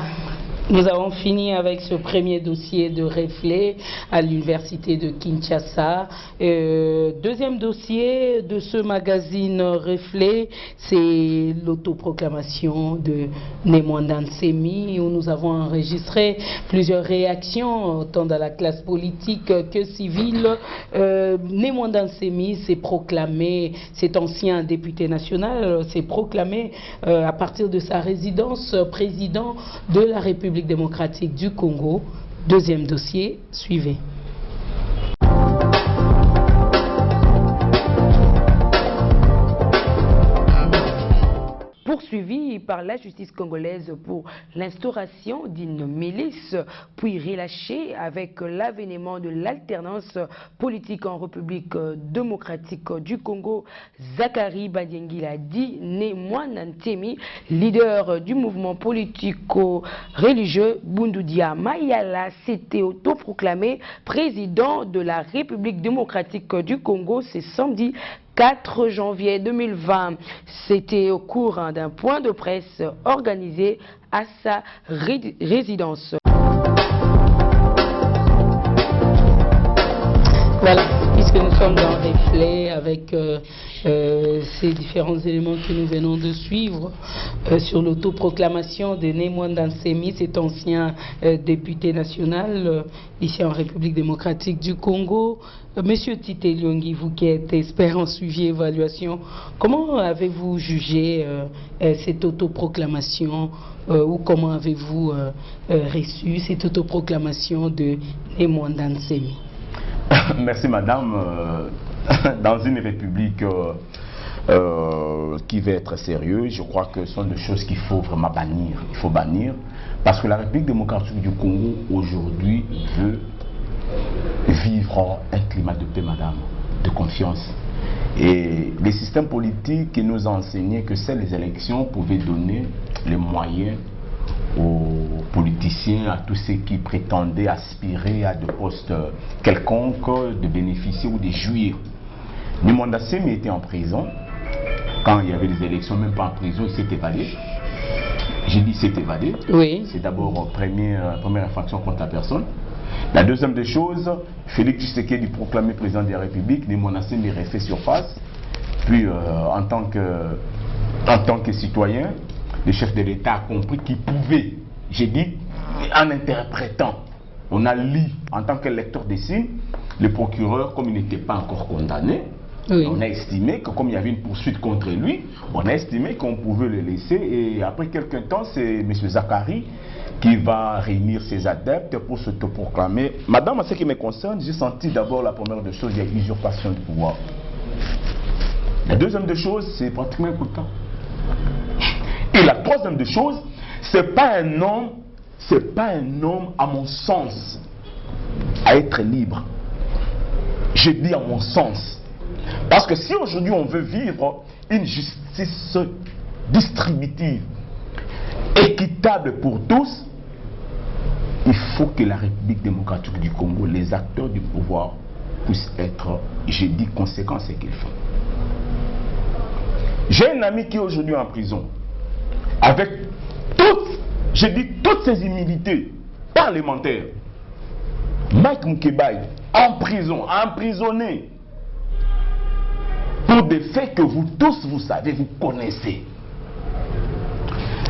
Nous avons fini avec ce premier dossier de reflet à l'université de Kinshasa. Deuxième dossier de ce magazine reflet, c'est l'autoproclamation de Némwanda Nsemi, où nous avons enregistré plusieurs réactions, tant dans la classe politique que civile. Némwanda Nsemi s'est proclamé, cet ancien député national, s'est proclamé à partir de sa résidence président de la République démocratique du Congo. Deuxième dossier, suivez. Poursuivi par la justice congolaise pour l'instauration d'une milice, puis relâché avec l'avènement de l'alternance politique en République démocratique du Congo, Zakari Badiengila dit Némwanda Nsemi, leader du mouvement politico-religieux Bundudia Mayala, s'était autoproclamé président de la République démocratique du Congo ce samedi 4 janvier 2020. C'était au cours d'un point de presse organisé à sa résidence. Voilà, puisque nous sommes dans des reflet avec ces différents éléments que nous venons de suivre sur l'autoproclamation de Némwanda Nsemi, cet ancien député national ici en République démocratique du Congo. Monsieur Tite Lyongi, vous qui êtes expert en suivi et évaluation, comment avez-vous jugé cette autoproclamation ou comment avez-vous reçu cette autoproclamation de Némwanda Nsemi? Merci madame. Dans une république qui veut être sérieuse, je crois que ce sont des choses qu'il faut vraiment bannir. Il faut bannir parce que la République démocratique du Congo aujourd'hui veut vivre un climat de paix, madame, de confiance. Et les systèmes politiques nous ont enseigné que seules les élections pouvaient donner les moyens aux politiciens, à tous ceux qui prétendaient aspirer à des postes quelconques, de bénéficier ou de jouir. Némwanda Nsemi était en prison. Quand il y avait des élections, même pas en prison, il s'est évadé. J'ai dit s'est évadé. Oui. C'est d'abord première infraction contre la personne. La deuxième des choses, Félix Tshisekedi proclamé président de la République, Némwanda Nsemi refait surface. Puis en tant que citoyen, le chef de l'État a compris qu'il pouvait, j'ai dit, en interprétant, on a lu en tant que lecteur des signes, le procureur, comme il n'était pas encore condamné, oui. On a estimé que comme il y avait une poursuite contre lui, on a estimé qu'on pouvait le laisser et après quelques temps, c'est M. Zakari qui va réunir ses adeptes pour s'autoproclamer. Madame, en ce qui me concerne, j'ai senti d'abord la première des choses, il y a usurpation du pouvoir. La deuxième des choses, c'est pratiquement un coup de temps. Et la troisième des choses, c'est pas un homme, à mon sens, à être libre. Je dis à mon sens. Parce que si aujourd'hui on veut vivre une justice distributive, équitable pour tous, il faut que la République démocratique du Congo, les acteurs du pouvoir, puissent être, je dis, conséquents à ce qu'ils font. J'ai un ami qui est aujourd'hui en prison, avec toutes ses immunités parlementaires. Mike Moukebaye, en prison, emprisonné, pour des faits que vous tous, vous savez, vous connaissez.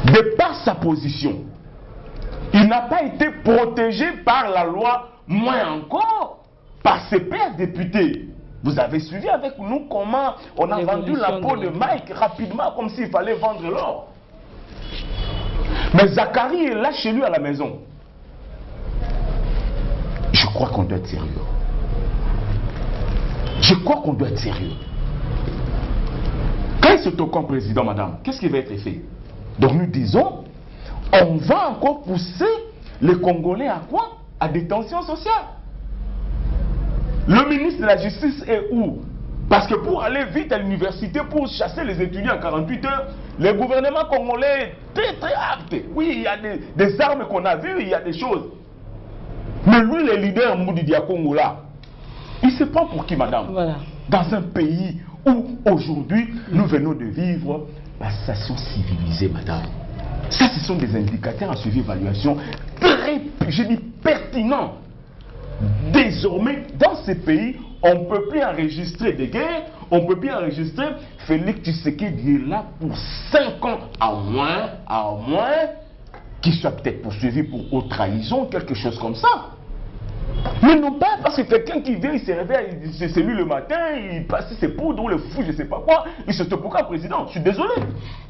De par sa position, il n'a pas été protégé par la loi, moins encore par ses pairs députés. Vous avez suivi avec nous comment on a vendu la peau de Mike rapidement, comme s'il fallait vendre l'or. Mais Zacharie est là chez lui à la maison. Je crois qu'on doit être sérieux. Je crois qu'on doit être sérieux. Quand il se toque président, madame, qu'est-ce qui va être fait? Donc nous disons, on va encore pousser les Congolais à quoi? À des tensions sociales. Le ministre de la Justice est où? Parce que pour aller vite à l'université, pour chasser les étudiants en 48 heures, le gouvernement congolais est très apte. Oui, il y a des armes qu'on a vues, il y a des choses. Mais lui, le leader Moudidia Congo là, il se prend pour qui, madame? Voilà. Dans un pays où aujourd'hui, nous venons de vivre la station civilisée, madame. Ça, ce sont des indicateurs à suivre évaluation très, je dis, pertinents. Désormais, dans ces pays, on ne peut plus enregistrer des guerres, on ne peut plus enregistrer Félix Tshisekedi est là pour 5 ans, à moins qu'il soit peut-être poursuivi pour haute trahison, quelque chose comme ça. Mais non pas parce que quelqu'un qui vient, il se réveille, c'est lui le matin, il passe ses poudres ou le fou, je ne sais pas quoi, il se te proclame président. Je suis désolé.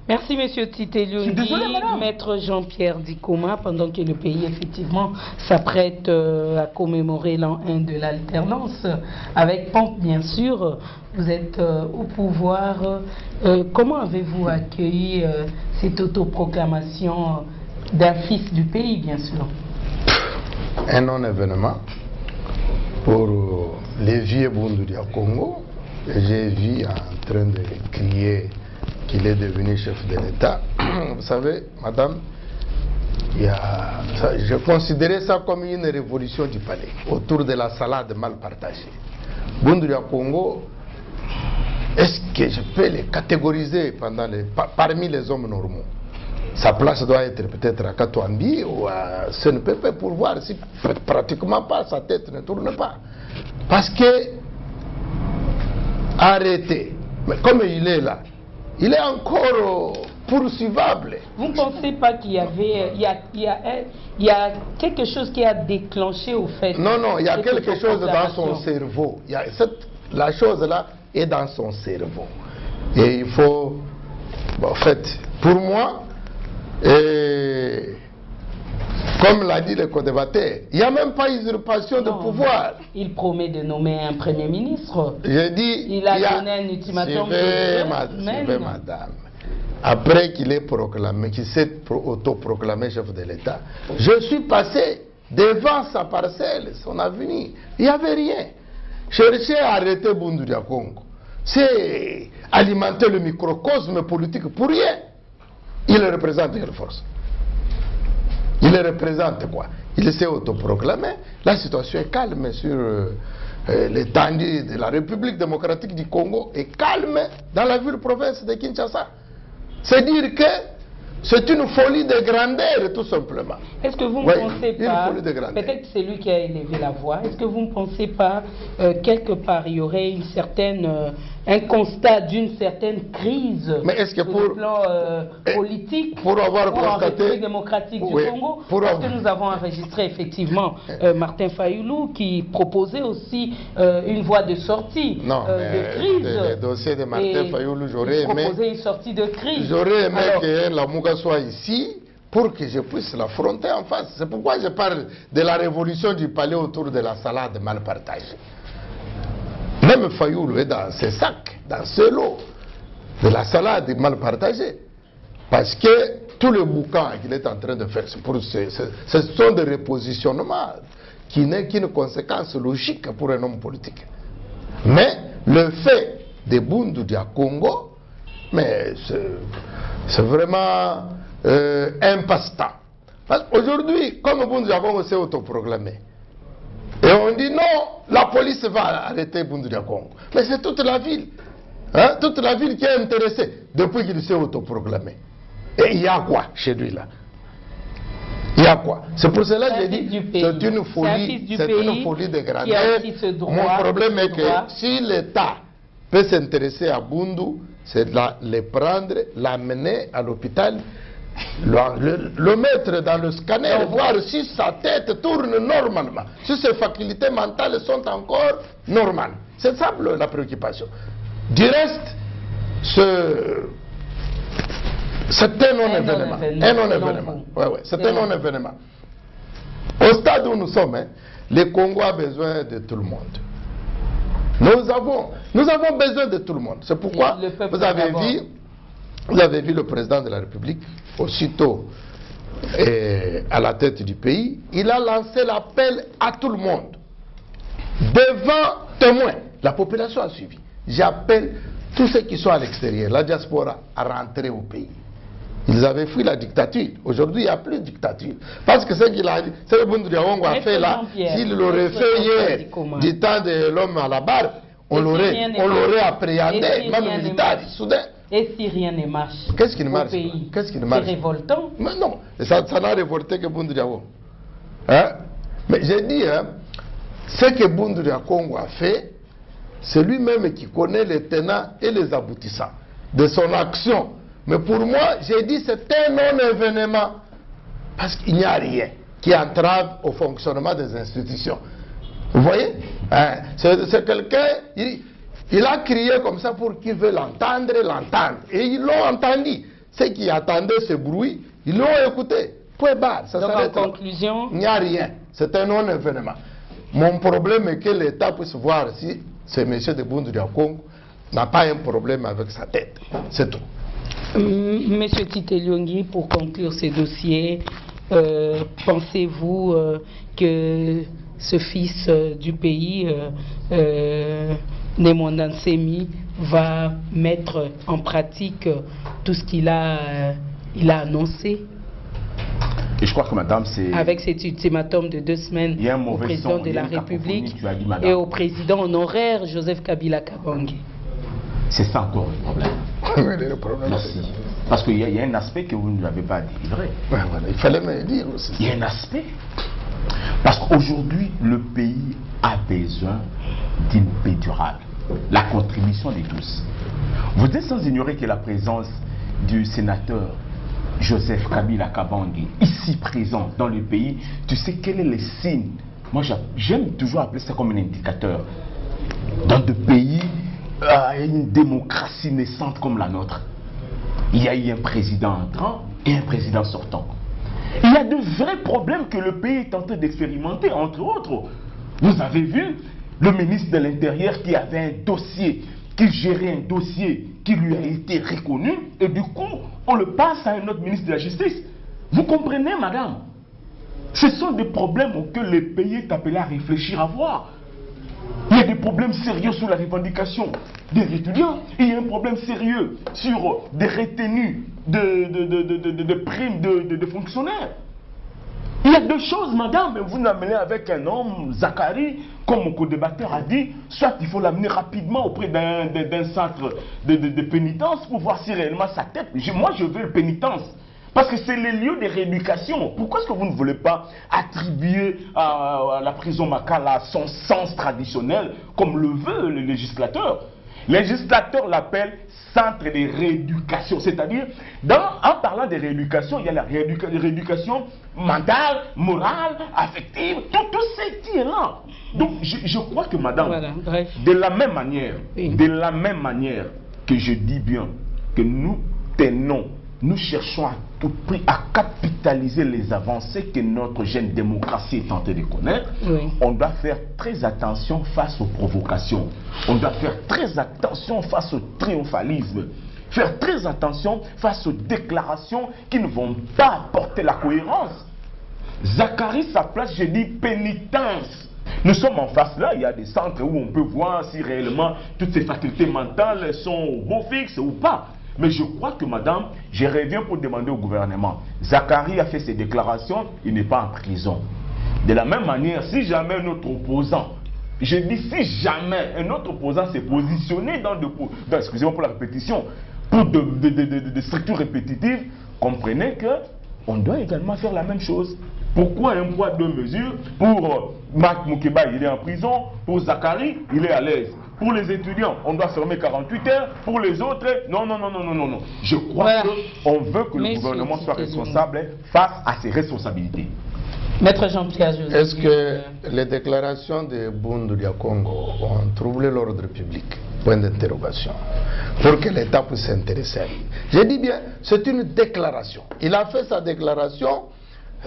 Merci M. Titeliondi. Maître Jean-Pierre Dikoma, pendant que le pays effectivement s'apprête à commémorer l'an 1 de l'alternance, avec pompe bien sûr, vous êtes au pouvoir. Comment avez-vous accueilli cette autoproclamation d'un fils du pays, bien sûr? Un non-événement pour les vieux Bundu du Congo. J'ai vu en train de crier qu'il est devenu chef de l'État. Vous savez, madame, je considérais ça comme une révolution du palais, autour de la salade mal partagée. Bundu du Congo, est-ce que je peux les catégoriser parmi les hommes normaux? Sa place doit être peut-être à Katouambi ou à Senpepe pour voir si pratiquement pas sa tête ne tourne pas. Parce que, arrêtez, mais comme il est là, il est encore poursuivable. Vous ne pensez pas qu'il y avait, il y a quelque chose qui a déclenché au fait? Non, non, il y a quelque chose dans son cerveau. La chose là est dans son cerveau. Et il faut, bon, en fait, pour moi, et comme l'a dit le co-débatteur, il n'y a même pas usurpation de pouvoir. Il promet de nommer un premier ministre. Je dis, il a donné un ultimatum. Madame, après qu'il ait proclamé, qu'il s'est autoproclamé chef de l'État, je suis passé devant sa parcelle, son avenir. Il n'y avait rien. Chercher à arrêter Bundu du Congo, c'est alimenter le microcosme politique pour rien. Il représente quelle force? Il représente quoi? Il s'est autoproclamé. La situation est calme sur l'étendue de la République démocratique du Congo, est calme dans la ville-province de Kinshasa. C'est dire que c'est une folie de grandeur, tout simplement. Est-ce que vous ne pensez pas, peut-être c'est lui qui a élevé la voix, est-ce que vous ne pensez pas, quelque part, il y aurait une certaine, un constat d'une certaine crise sur le plan politique pour avoir constaté, en République démocratique du Congo, parce que nous avons enregistré effectivement Martin Fayoulou qui proposait aussi une voie de sortie de crise. Le dossier de Martin Fayoulou, j'aurais aimé proposer une sortie de crise. J'aurais aimé que la Mouga soit ici pour que je puisse l'affronter en face. C'est pourquoi je parle de la révolution du palais autour de la salade mal partagée. Même Fayoulou est dans ses sacs, dans ce lot de la salade mal partagée. Parce que tout le boucan qu'il est en train de faire, ce sont des repositionnements qui n'est qu'une conséquence logique pour un homme politique. Mais le fait de Bundu du Congo, mais c'est vraiment un passe-temps. Aujourd'hui, comme Bundu du Congo s'est autoproclamé, et on dit non, la police va arrêter Bundu du Congo. Mais c'est toute la ville. Hein, toute la ville qui est intéressée depuis qu'il s'est autoproclamé. Et il y a quoi chez lui là? Il y a quoi? C'est pour cela que j'ai dit c'est une folie de grandeur. Mon problème est que si l'État peut s'intéresser à Bundu, c'est de les prendre, l'amener à l'hôpital, le mettre dans le scanner, voir si sa tête tourne normalement, si ses facultés mentales sont encore normales. C'est ça la préoccupation. Du reste, c'est un non-événement. Un non-événement. C'est un non-événement. Au stade où nous sommes, le Congo a besoin de tout le monde. Nous avons besoin de tout le monde. C'est pourquoi vous avez vu le président de la République, aussitôt à la tête du pays, il a lancé l'appel à tout le monde. Devant témoins, la population a suivi. J'appelle tous ceux qui sont à l'extérieur, la diaspora, à rentrer au pays. Ils avaient fui la dictature. Aujourd'hui, il n'y a plus de dictature. Parce que ce qu'il a dit, ce que Bundu Diawongo a fait là, s'il l'aurait fait hier, du temps de l'homme à la barbe, on l'aurait appréhendé, même militaire, soudain. Et si rien ne marche? Qu'est-ce qui ne marche? Qu'est-ce qui ne marche? C'est révoltant. Mais non, ça n'a révolté que Bundu Diawongo. Hein? Mais j'ai dit, ce que Bundu Diawongo a fait, c'est lui-même qui connaît les tenants et les aboutissants de son action. Mais pour moi, j'ai dit c'est un non-événement. Parce qu'il n'y a rien qui entrave au fonctionnement des institutions. Vous voyez, c'est quelqu'un, il a crié comme ça pour qu'ils veulent l'entendre. Et ils l'ont entendu. Ceux qui attendaient ce bruit, ils l'ont écouté. Point barre. Donc en conclusion, il n'y a rien. C'est un non-événement. Mon problème est que l'État puisse voir si ce monsieur de Bundu Diawongo n'a pas un problème avec sa tête. C'est tout. Monsieur Tite Lyongi, pour conclure ces dossiers, pensez-vous que ce fils du pays, Némondan Semi, va mettre en pratique tout ce qu'il a annoncé? Et je crois que madame, c'est... Avec cet ultimatum de 2 semaines au président de la République et au président honoraire Joseph Kabila Kabange. C'est ça encore le problème. Oui, le problème. Merci. Parce qu'il y a un aspect que vous ne nous avez pas délivré. Ouais, voilà, il fallait me le dire aussi. Il y a un aspect. Parce qu'aujourd'hui, le pays a besoin d'une paix durable. La contribution de tous. Vous êtes sans ignorer que la présence du sénateur Joseph Kabila Kabange, ici présent dans le pays, tu sais quel est le signe? Moi, j'aime toujours appeler ça comme un indicateur. Dans des pays, une démocratie naissante comme la nôtre, il y a eu un président entrant et un président sortant. Il y a de vrais problèmes que le pays est en train d'expérimenter, entre autres. Vous avez vu le ministre de l'Intérieur qui avait un dossier, qui gérait un dossier qui lui a été reconnu, et du coup, on le passe à un autre ministre de la Justice. Vous comprenez, madame? Ce sont des problèmes auxquels le pays est appelé à réfléchir, à voir. Il y a des problèmes sérieux sur la revendication des étudiants. Il y a un problème sérieux sur des retenues de primes de fonctionnaires. Il y a deux choses, madame. Vous l'amenez avec un homme, Zachary, comme mon co-débatteur a dit, soit il faut l'amener rapidement auprès d'un centre de pénitence pour voir si réellement sa tête. Moi, je veux une pénitence. Parce que c'est le lieu de rééducation. Pourquoi est-ce que vous ne voulez pas attribuer à la prison Makala son sens traditionnel, comme le veut le législateur? Le législateur l'appelle centre de rééducation. C'est-à-dire, en parlant de rééducation, il y a la rééducation mentale, morale, affective, tout ce qui est là. Donc, je crois que, madame, voilà, de la même manière que je dis bien que nous tenons, nous cherchons à tout prix à capitaliser les avancées que notre jeune démocratie est en train de connaître. Oui. On doit faire très attention face aux provocations. On doit faire très attention face au triomphalisme. Faire très attention face aux déclarations qui ne vont pas apporter la cohérence. Zachary, sa place, je dis pénitence. Nous sommes en face là, il y a des centres où on peut voir si réellement toutes ces facultés mentales sont au beau fixe ou pas. Mais je crois que, madame, je reviens pour demander au gouvernement. Zachary a fait ses déclarations, il n'est pas en prison. De la même manière, si jamais un autre opposant, je dis si jamais un autre opposant s'est positionné excusez-moi pour la répétition, pour des structures répétitives, comprenez que on doit également faire la même chose. Pourquoi un poids, deux mesures? Pour Marc Moukeba, il est en prison. Pour Zachary, il est à l'aise. Pour les étudiants, on doit fermer 48 heures. Pour les autres, non, non, non, non, non, non, non. Je crois qu'on veut que le gouvernement soit responsable face à ses responsabilités. Maître Jean-Pierre Joseph. Est-ce que les déclarations de Bundu Congo ont troublé l'ordre public? Point d'interrogation. Pour que l'État puisse s'intéresser à lui. Je dis bien, c'est une déclaration. Il a fait sa déclaration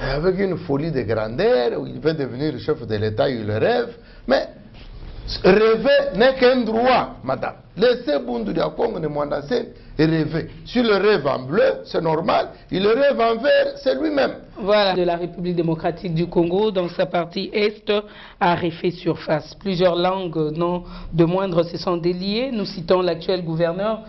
avec une folie de grandeur, où il veut devenir chef de l'État, il rêve. Mais rêver n'est qu'un droit, madame. Laissez Bundu Congo ne Mwandasen rêver. Si le rêve en bleu, c'est normal. Il rêve en vert, c'est lui-même. Voilà, de la République démocratique du Congo, dans sa partie est, a refait surface. Plusieurs langues, non de moindre, se sont déliées. Nous citons l'actuel gouverneur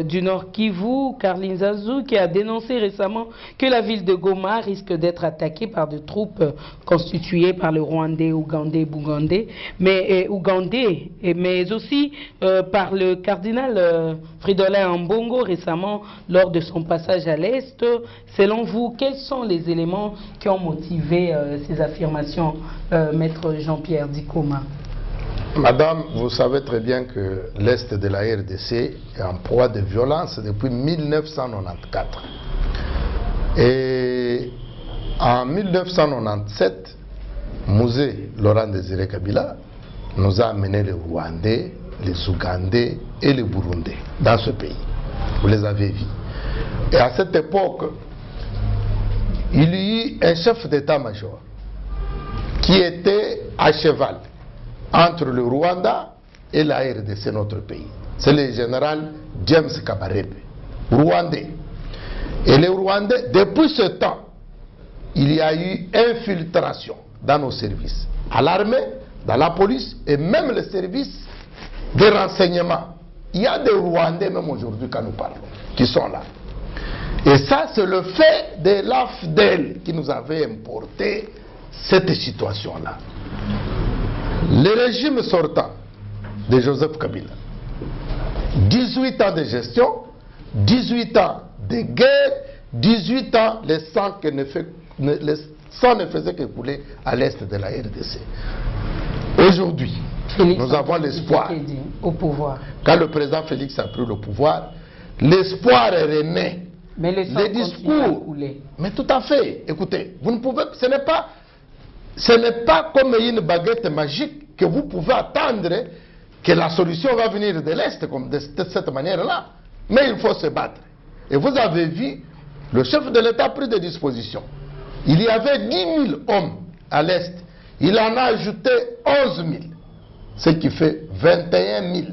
du Nord Kivu, Karlin Zazou, qui a dénoncé récemment que la ville de Goma risque d'être attaquée par des troupes constituées par le Rwandais, Ougandais, Bougandais, mais aussi par le cardinal Fridolin Ambongo récemment lors de son passage à l'Est. Selon vous, quels sont les éléments qui ont motivé ces affirmations, Maître Jean-Pierre Dikoma? Madame, vous savez très bien que l'Est de la RDC est en proie de violence depuis 1994. Et en 1997, Mouzé Laurent Désiré Kabila nous a amené les Rwandais, les Ougandais et les Burundais dans ce pays. Vous les avez vus. Et à cette époque, il y eut un chef d'état-major qui était à cheval entre le Rwanda et la RDC, notre pays. C'est le général James Kabarebe, rwandais. Et les Rwandais, depuis ce temps, il y a eu infiltration dans nos services, à l'armée, dans la police et même les services de renseignement. Il y a des Rwandais, même aujourd'hui, quand nous parlons, qui sont là. Et ça, c'est le fait de l'AFDEL qui nous avait importé cette situation-là. Le régime sortant de Joseph Kabila, 18 ans de gestion, 18 ans de guerre, 18 ans, le sang ne faisait que couler à l'est de la RDC. Aujourd'hui, nous avons l'espoir. Au pouvoir. Quand le président Félix a pris le pouvoir, l'espoir est rené. Mais le sang continue à couler. Mais tout à fait. Écoutez, vous ne pouvez, ce n'est pas comme une baguette magique que vous pouvez attendre que la solution va venir de l'Est comme de cette manière-là. Mais il faut se battre. Et vous avez vu, le chef de l'État a pris des dispositions. Il y avait 10 000 hommes à l'Est. Il en a ajouté 11 000. Ce qui fait 21 000.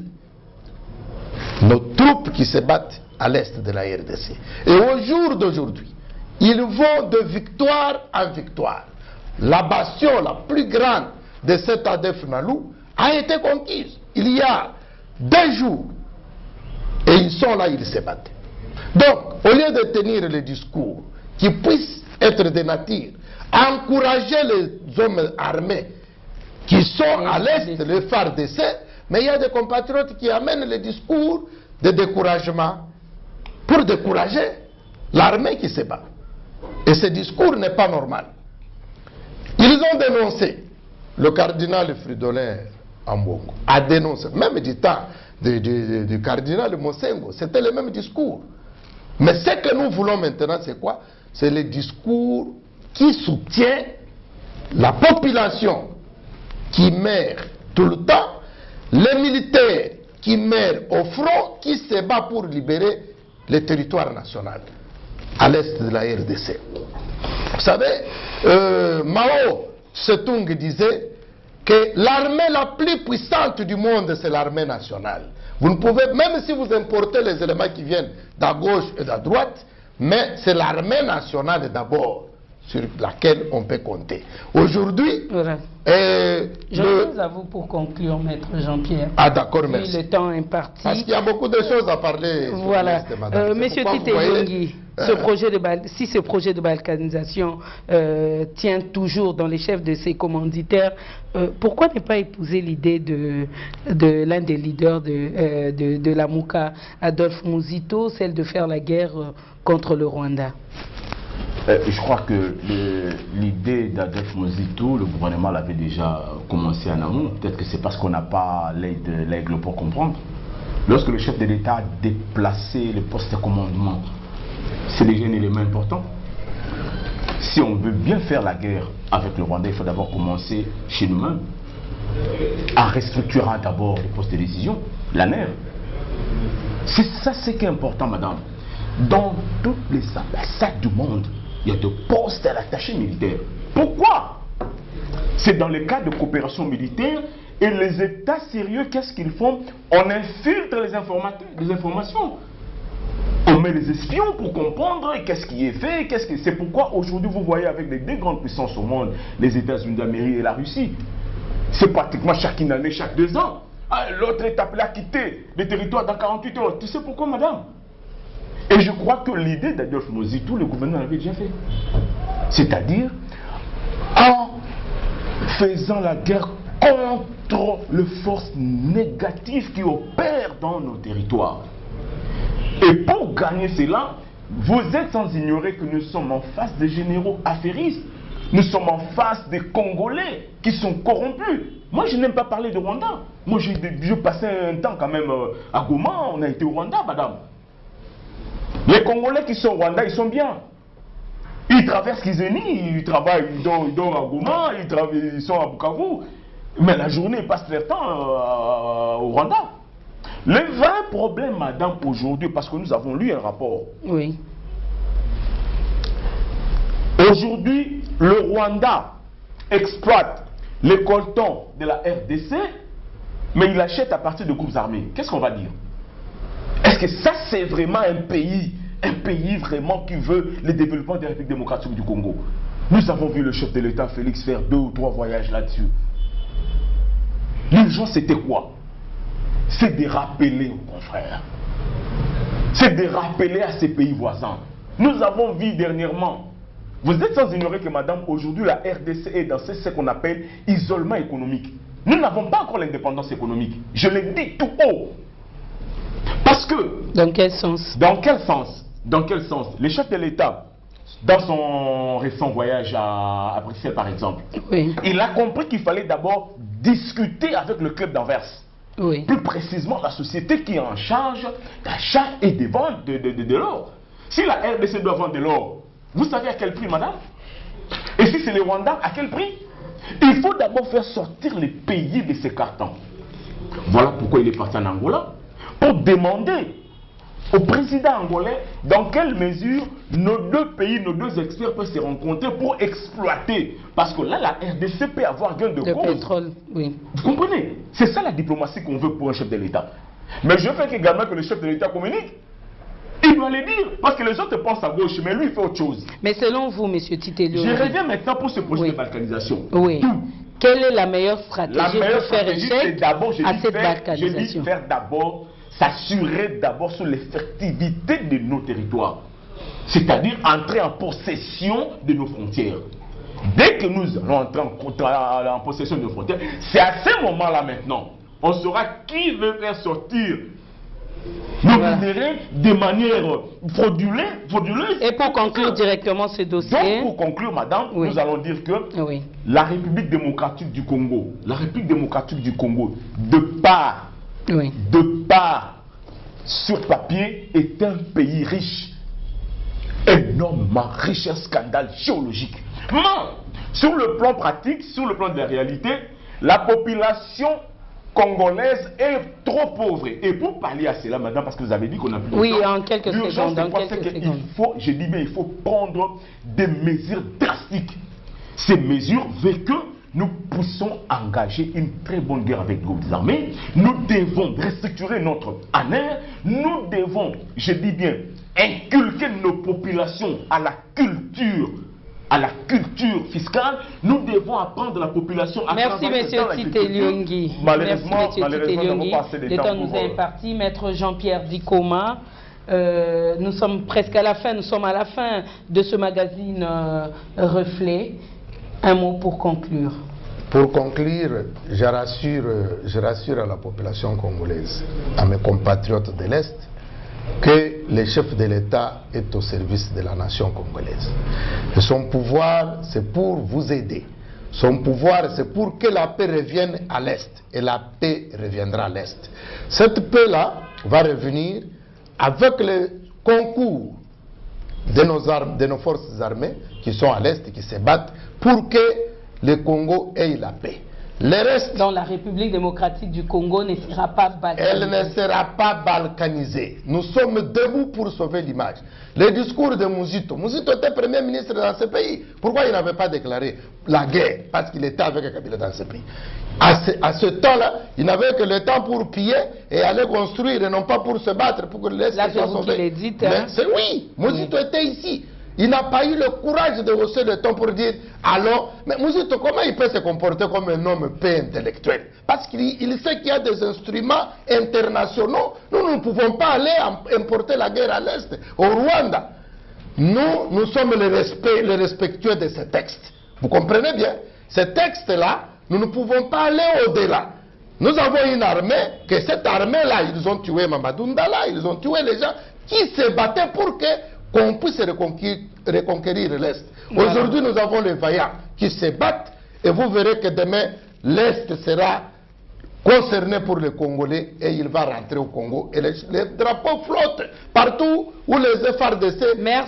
Nos troupes qui se battent à l'est de la RDC. Et au jour d'aujourd'hui, ils vont de victoire en victoire. La bastion la plus grande de cet ADF Nalou a été conquise. Il y a 2 jours. Et ils sont là, ils se battent. Donc, au lieu de tenir les discours qui puissent être de nature à encourager les hommes armés qui sont à l'est, les FARDC, mais il y a des compatriotes qui amènent les discours de découragement pour décourager l'armée qui se bat. Et ce discours n'est pas normal. Ils ont dénoncé, le cardinal Fridolin Ambongo a dénoncé, même du temps du cardinal Mosengo, c'était le même discours. Mais ce que nous voulons maintenant, c'est quoi? C'est le discours qui soutient la population qui meurt tout le temps, les militaires qui meurent au front, qui se battent pour libérer le territoire national à l'est de la RDC. Vous savez, Mao Tse-tung disait que l'armée la plus puissante du monde, c'est l'armée nationale. Vous ne pouvez, même si vous importez les éléments qui viennent d'à gauche et d'à droite, mais c'est l'armée nationale d'abord sur laquelle on peut compter. Aujourd'hui, voilà. Je vous avoue pour conclure, Maître Jean-Pierre. Ah d'accord, merci. Le temps imparti. Parce qu'il y a beaucoup de choses à parler. Voilà. Monsieur Tite Yongi, si ce projet de balkanisation tient toujours dans les chefs de ses commanditaires, pourquoi ne pas épouser l'idée de l'un des leaders de la Mouka, Adolphe Muzito, celle de faire la guerre contre le Rwanda? Je crois que l'idée d'Adolphe Mosito, le gouvernement l'avait déjà commencé en amont. Peut-être que c'est parce qu'on n'a pas l'œil de l'aigle pour comprendre. Lorsque le chef de l'État a déplacé le poste de commandement, c'est déjà un élément important. Si on veut bien faire la guerre avec le Rwanda, il faut d'abord commencer chez nous-mêmes, en restructurant d'abord les postes de décision, la NER. C'est ça ce qui est important, madame. Dans toutes les ambassades du monde, il y a de postes à l'attaché militaire. Pourquoi? C'est dans les cas de coopération militaire et les États sérieux, qu'est-ce qu'ils font? On infiltre les informations. On met les espions pour comprendre qu'est-ce qui est fait, c'est pourquoi aujourd'hui vous voyez avec les deux grandes puissances au monde, les États-Unis d'Amérique et la Russie, c'est pratiquement chaque année, chaque 2 ans. L'autre est appelé à quitter le territoire dans 48 heures. Tu sais pourquoi, madame? Et je crois que l'idée d'Adolphe Mosito, le gouvernement l'avait déjà fait. C'est-à-dire, en faisant la guerre contre les forces négatives qui opèrent dans nos territoires. Et pour gagner cela, vous êtes sans ignorer que nous sommes en face des généraux affairistes. Nous sommes en face des Congolais qui sont corrompus. Moi, je n'aime pas parler de Rwanda. Moi, j'ai passé un temps quand même à Goma. On a été au Rwanda, madame. Les Congolais qui sont au Rwanda, ils sont bien. Ils traversent Kizeni, ils travaillent, ils dorment à Goma, ils sont à Bukavu. Mais la journée, ils passent leur temps au Rwanda. Le vrai problème, madame, aujourd'hui, parce que nous avons lu un rapport. Oui. Aujourd'hui, le Rwanda exploite les coltons de la RDC, mais il achète à partir de groupes armés. Qu'est-ce qu'on va dire? Est-ce que ça, c'est vraiment un pays vraiment qui veut le développement de la République démocratique du Congo? Nous avons vu le chef de l'État, Félix, faire 2 ou 3 voyages là-dessus. L'urgence, c'était quoi? C'est de rappeler aux confrères. C'est de rappeler à ces pays voisins. Nous avons vu dernièrement. Vous êtes sans ignorer que, madame, aujourd'hui, la RDC est dans ce qu'on appelle isolement économique. Nous n'avons pas encore l'indépendance économique. Je le dis tout haut. Parce que... Dans quel sens? Dans quel sens? Dans quel sens? Le chef de l'État, dans son récent voyage à Bruxelles, par exemple, oui, il a compris qu'il fallait d'abord discuter avec le club d'Anvers. Oui. Plus précisément, la société qui est en charge d'achat et de vente de l'or. Si la RDC doit vendre de l'or, vous savez à quel prix, madame? Et si c'est le Rwanda, à quel prix? Il faut d'abord faire sortir les pays de ces cartons. Voilà pourquoi il est parti en Angola, pour demander au président angolais dans quelle mesure nos deux pays, nos deux experts peuvent se rencontrer pour exploiter. Parce que là, la RDC peut avoir gain de cause. Pétrole, oui. Vous comprenez? C'est ça la diplomatie qu'on veut pour un chef de l'État. Mais je veux également que le chef de l'État communique. Il doit le dire, parce que les autres pensent à gauche, mais lui il fait autre chose. Mais selon vous, M. Titelio... Je reviens maintenant pour ce projet de balkanisation. Oui. Quelle est la meilleure stratégie pour faire échec à cette balkanisation? Je dis faire d'abord, s'assurer d'abord sur l'effectivité de nos territoires. C'est-à-dire entrer en possession de nos frontières. Dès que nous allons entrer en possession de nos frontières, c'est à ce moment-là maintenant, on saura qui veut faire sortir nos minéraux de manière frauduleuse. Et pour conclure directement ce dossier... Donc, pour conclure, madame, oui, nous allons dire que la République démocratique du Congo, de part sur papier, est un pays riche, énormément riche, un scandale géologique. Mais, sur le plan pratique, sur le plan de la réalité, la population congolaise est trop pauvre. Et pour parler à cela, madame, parce que vous avez dit qu'on a plus de temps. Oui, en quelques secondes. Je dis bien, il faut prendre des mesures drastiques. Ces mesures veulent que nous puissions engager une très bonne guerre avec les groupes armés. Nous devons restructurer notre ANER. Nous devons, je dis bien, inculquer nos populations à la culture fiscale. Nous devons apprendre la population à Merci, monsieur Titeliongi. Malheureusement, le temps nous est imparti. Maître Jean-Pierre Dikoma, nous sommes presque à la fin, nous sommes à la fin de ce magazine Reflet. Un mot pour conclure. Pour conclure, je rassure à la population congolaise, à mes compatriotes de l'Est, que que le chef de l'État est au service de la nation congolaise. Et son pouvoir, c'est pour vous aider. Son pouvoir, c'est pour que la paix revienne à l'Est. Et la paix reviendra à l'Est. Cette paix-là va revenir avec le concours de nos forces armées qui sont à l'Est et qui se battent pour que le Congo ait la paix. Le reste, dans la République démocratique du Congo ne sera pas balkanisée. Elle ne sera pas balkanisée. Nous sommes debout pour sauver l'image. Le discours de Mouzito. Mouzito était Premier ministre dans ce pays. Pourquoi il n'avait pas déclaré la guerre? Parce qu'il était avec Kabila dans ce pays. À ce temps-là, il n'avait que le temps pour piller et aller construire et non pas pour se battre pour que l'Est soit sauvé. Hein? Oui, Mouzito était ici. Il n'a pas eu le courage de hausser le ton pour dire allons. Mais Mouzito, comment il peut se comporter comme un homme paix intellectuel? Parce qu'il sait qu'il y a des instruments internationaux. Nous ne pouvons pas aller importer la guerre à l'Est, au Rwanda. Nous sommes les respectueux de ces textes. Vous comprenez bien? Ces textes-là, nous ne pouvons pas aller au-delà. Nous avons une armée, que cette armée-là, ils ont tué Mamadou Ndala, ils ont tué les gens qui se battaient pour qu'on puisse reconquérir l'Est. Voilà. Aujourd'hui, nous avons les vaillants qui se battent et vous verrez que demain, l'Est sera concerné pour les Congolais et il va rentrer au Congo. Et les drapeaux flottent partout où les FARDC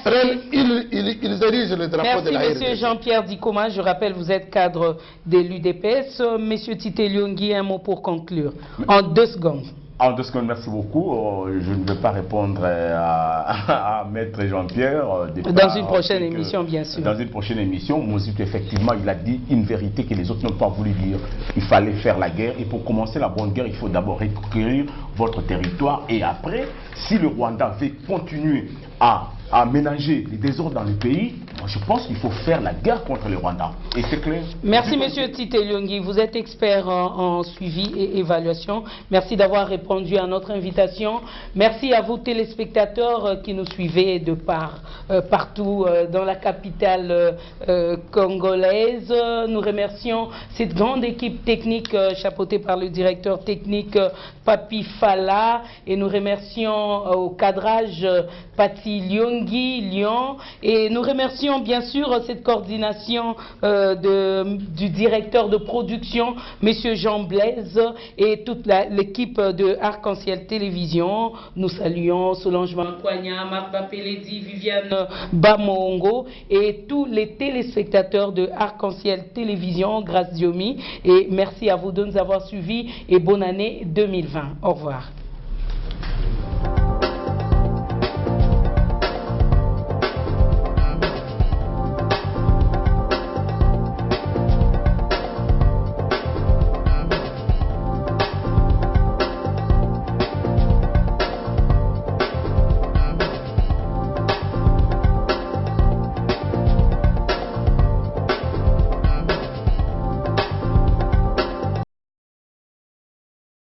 prennent, ils érigent le drapeau de la RDC. Merci, monsieur Jean-Pierre Dikoma. Je rappelle, vous êtes cadre de l'UDPS. Monsieur Tite Lyongi, un mot pour conclure. En 2 secondes. En 2 secondes, merci beaucoup. Je ne vais pas répondre à Maître Jean-Pierre. Dans une prochaine émission, bien sûr. Dans une prochaine émission, Mouzito, effectivement, il a dit une vérité que les autres n'ont pas voulu dire. Il fallait faire la guerre. Et pour commencer la bonne guerre, il faut d'abord reconquérir votre territoire. Et après, si le Rwanda veut continuer à ménager les désordres dans le pays, je pense qu'il faut faire la guerre contre le Rwanda. Et c'est clair. Merci, monsieur Tite Lyongi. Vous êtes expert en suivi et évaluation. Merci d'avoir répondu à notre invitation. Merci à vous, téléspectateurs, qui nous suivez de partout dans la capitale congolaise. Nous remercions cette grande équipe technique chapeautée par le directeur technique Papi Fala. Et nous remercions au cadrage Pati Lyongi, Lyon. Et nous remercions bien sûr cette coordination du directeur de production, monsieur Jean Blaise, et toute l'équipe de Arc-en-Ciel Télévision. Nous saluons Solange Mankwanya, Martha Peledi, Viviane Bamongo et tous les téléspectateurs de Arc-en-Ciel Télévision, grâce Diomi. Et merci à vous de nous avoir suivis et bonne année 2020. Au revoir.